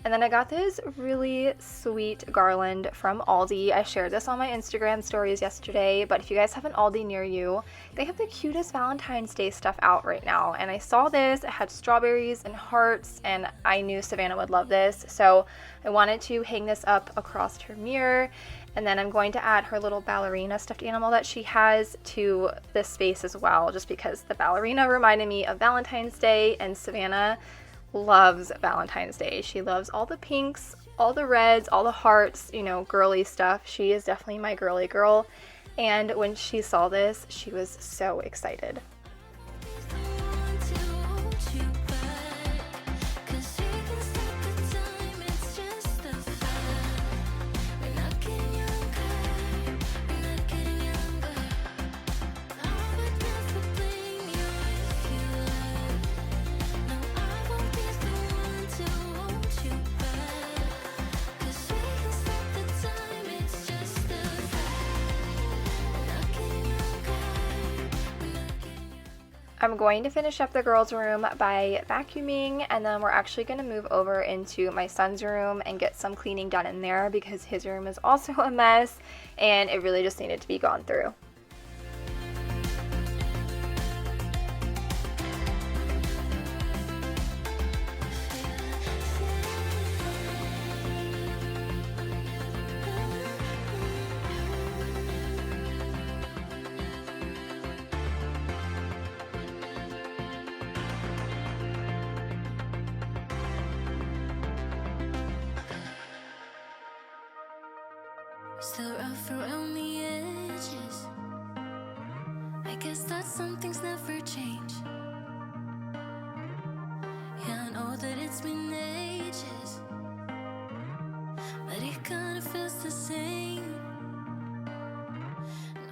And then I got this really sweet garland from Aldi. I shared this on my Instagram stories yesterday, but if you guys have an Aldi near you, they have the cutest Valentine's Day stuff out right now. And I saw this, it had strawberries and hearts, and I knew Savannah would love this. So I wanted to hang this up across her mirror. And then I'm going to add her little ballerina stuffed animal that she has to this space as well, just because the ballerina reminded me of Valentine's Day, and Savannah loves Valentine's Day. She loves all the pinks, all the reds, all the hearts, you know, girly stuff. She is definitely my girly girl. And when she saw this, she was so excited. I'm going to finish up the girls' room by vacuuming, and then we're actually going to move over into my son's room and get some cleaning done in there because his room is also a mess and it really just needed to be gone through. Still rough around the edges. I guess that some things never change. Yeah, I know that it's been ages, but it kinda feels the same.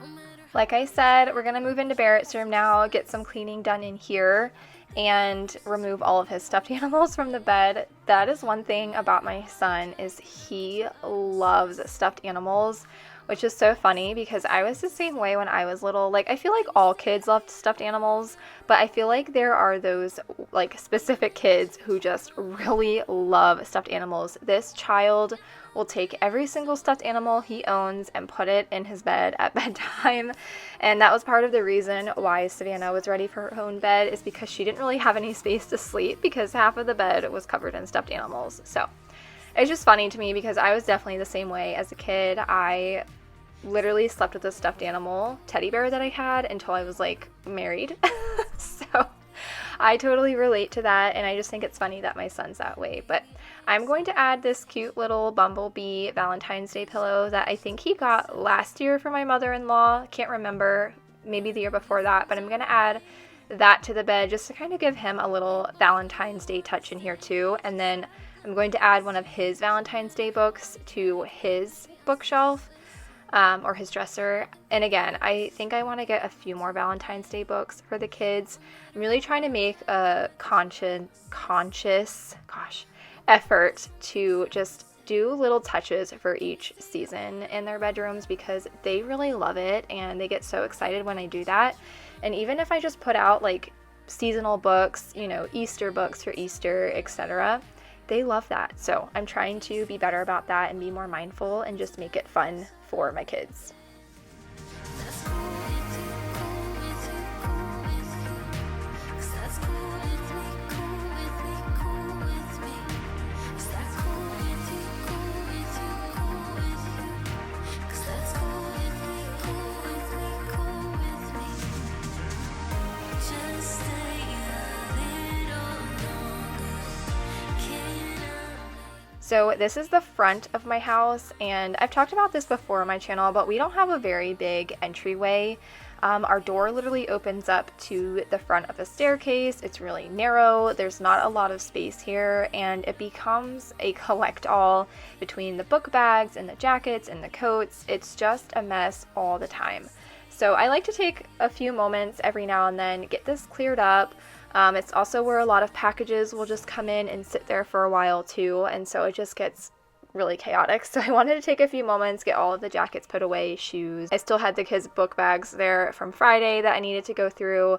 No matter Like I said, we're going to move into Barrett's room now, get some cleaning done in here, and remove all of his stuffed animals from the bed. That is one thing about my son, is he loves stuffed animals, which is so funny because I was the same way when I was little. Like, I feel like all kids loved stuffed animals, but I feel like there are those like specific kids who just really love stuffed animals. This child will take every single stuffed animal he owns and put it in his bed at bedtime. And that was part of the reason why Savannah was ready for her own bed, is because she didn't really have any space to sleep because half of the bed was covered in stuffed animals. So it's just funny to me because I was definitely the same way as a kid. I literally slept with a stuffed animal teddy bear that I had until I was like married. So I totally relate to that, and I just think it's funny that my son's that way. But I'm going to add this cute little bumblebee Valentine's Day pillow that I think he got last year for my mother-in-law. Can't remember, maybe the year before that, but I'm going to add that to the bed just to kind of give him a little Valentine's Day touch in here too. And then I'm going to add one of his Valentine's Day books to his bookshelf. Or his dresser. And again, I think I want to get a few more Valentine's Day books for the kids. I'm really trying to make a conscious effort to just do little touches for each season in their bedrooms because they really love it and they get so excited when I do that. And even if I just put out like seasonal books, you know, Easter books for Easter, etc., they love that. So I'm trying to be better about that and be more mindful and just make it fun for my kids. that's cool with you, cool with you, cool with you. 'Cause that's cool with me, cool with me, cool with me. 'Cause that's cool with you, cool with you, cool with you. 'Cause that's cool with me, cool with me, cool with me. Just stay a little longer. Can I? So this is the front of my house, and I've talked about this before on my channel, but we don't have a very big entryway. Our door literally opens up to the front of a staircase. It's really narrow. There's not a lot of space here, and it becomes a collect-all between the book bags and the jackets and the coats. It's just a mess all the time. So I like to take a few moments every now and then, get this cleared up. It's also where a lot of packages will just come in and sit there for a while too, and so it just gets really chaotic. So I wanted to take a few moments, get all of the jackets put away, shoes. I still had the kids' book bags there from Friday that I needed to go through.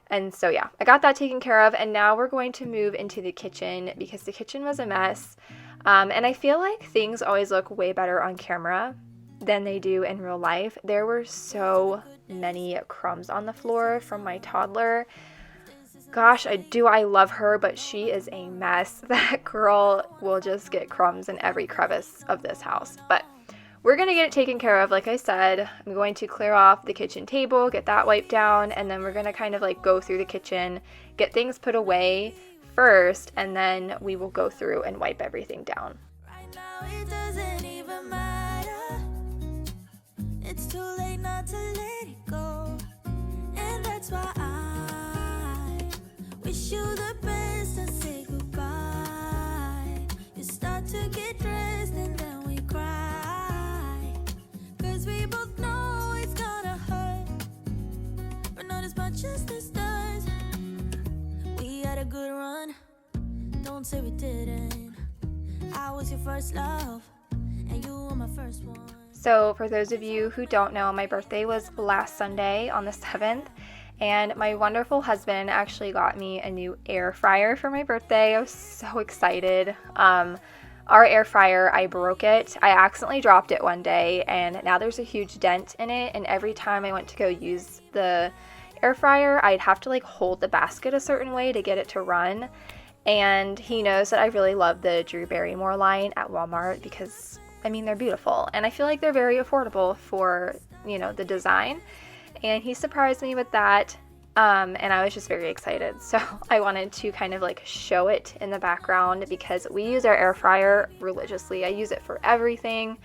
And so yeah, I got that taken care of, and now we're going to move into the kitchen because the kitchen was a mess. And I feel like things always look way better on camera than they do in real life. There were so many crumbs on the floor from my toddler. Gosh, I love her, but she is a mess. That girl will just get crumbs in every crevice of this house. But we're going to get it taken care of. Like I said, I'm going to clear off the kitchen table, get that wiped down, and then we're going to kind of like go through the kitchen, get things put away first, and then we will go through and wipe everything down. Right now it doesn't even matter. It's too late not to let it go. And that's why I wish you the best and say goodbye. You start to get dressed and then we cry. 'Cause we both know it's gonna hurt, but not as much as this does. We had a good run, don't say we didn't. I was your first love, and you were my first one. So for those of you who don't know, my birthday was last Sunday on the 7th, and my wonderful husband actually got me a new air fryer for my birthday. I was so excited. Our air fryer, I broke it. I accidentally dropped it one day, and now there's a huge dent in it, and every time I went to go use the air fryer, I'd have to like hold the basket a certain way to get it to run. And he knows that I really love the Drew Barrymore line at Walmart because, I mean, they're beautiful, and I feel like they're very affordable for, you know, the design. And he surprised me with that, and I was just very excited. So I wanted to kind of like show it in the background because we use our air fryer religiously. I use it for everything.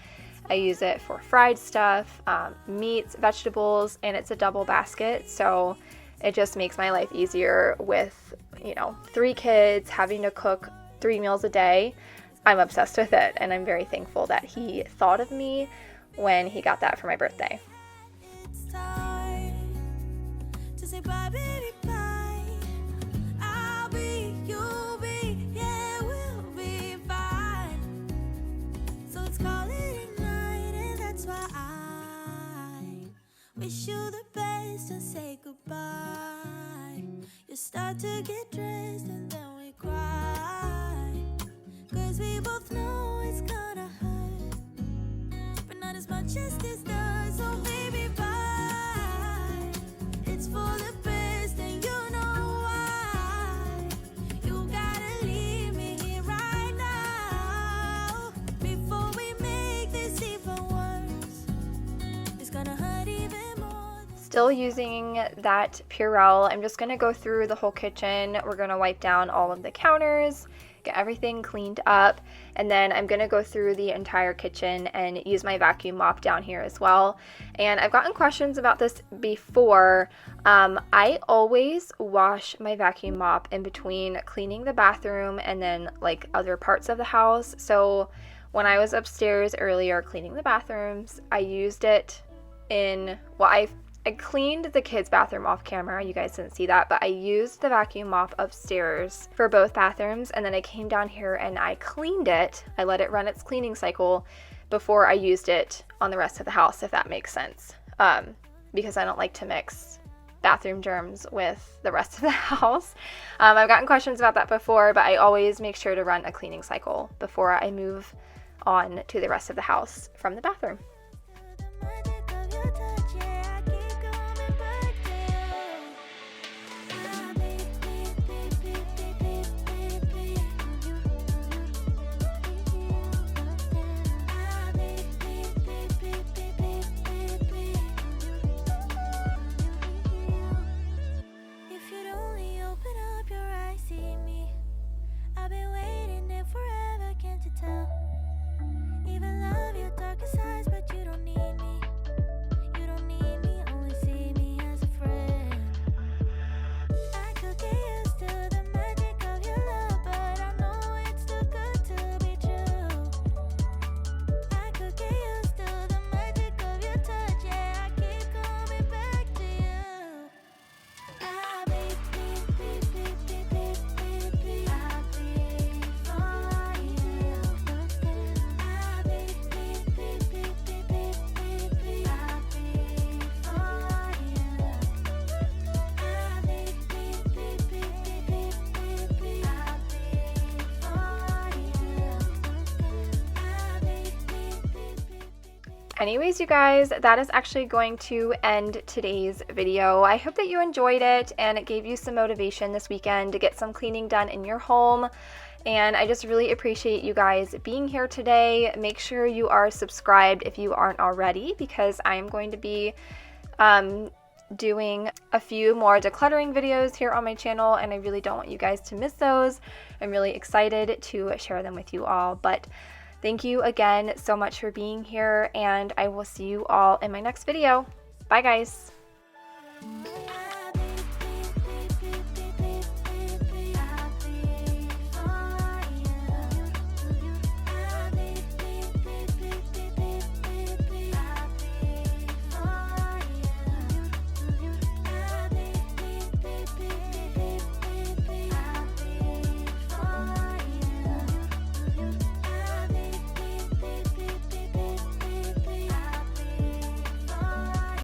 I use it for fried stuff, meats, vegetables, and it's a double basket, so it just makes my life easier with, you know, 3 kids, having to cook 3 meals a day. I'm obsessed with it, and I'm very thankful that he thought of me when he got that for my birthday. It's time to say bye, baby, bye. I'll be, you'll be, yeah, we'll be fine. So let's call it a night, and that's why I wish you the best and say goodbye. You start to get dressed and then we cry. 'Cause we both know it's gonna hurt, but not as much as this does. So baby, bye. It's for the best and you know why. You gotta leave me here right now before we make this even worse. It's gonna hurt even more. Still using that Purell, I'm just going to go through the whole kitchen. We're going to wipe down all of the counters, get everything cleaned up, and then I'm going to go through the entire kitchen and use my vacuum mop down here as well. And I've gotten questions about this before. I always wash my vacuum mop in between cleaning the bathroom and then like other parts of the house. So when I was upstairs earlier cleaning the bathrooms, I used it in, well, I cleaned the kids' bathroom off camera. You guys didn't see that, but I used the vacuum mop upstairs for both bathrooms, and then I came down here and I cleaned it. I let it run its cleaning cycle before I used it on the rest of the house, if that makes sense, because I don't like to mix bathroom germs with the rest of the house. I've gotten questions about that before, but I always make sure to run a cleaning cycle before I move on to the rest of the house from the bathroom. Even love your darkest sides, but Anyways, you guys, that is actually going to end today's video. I hope that you enjoyed it and it gave you some motivation this weekend to get some cleaning done in your home. And I just really appreciate you guys being here today. Make sure you are subscribed if you aren't already, because I am going to be doing a few more decluttering videos here on my channel, and I really don't want you guys to miss those. I'm really excited to share them with you all. But thank you again so much for being here, and I will see you all in my next video. Bye, guys.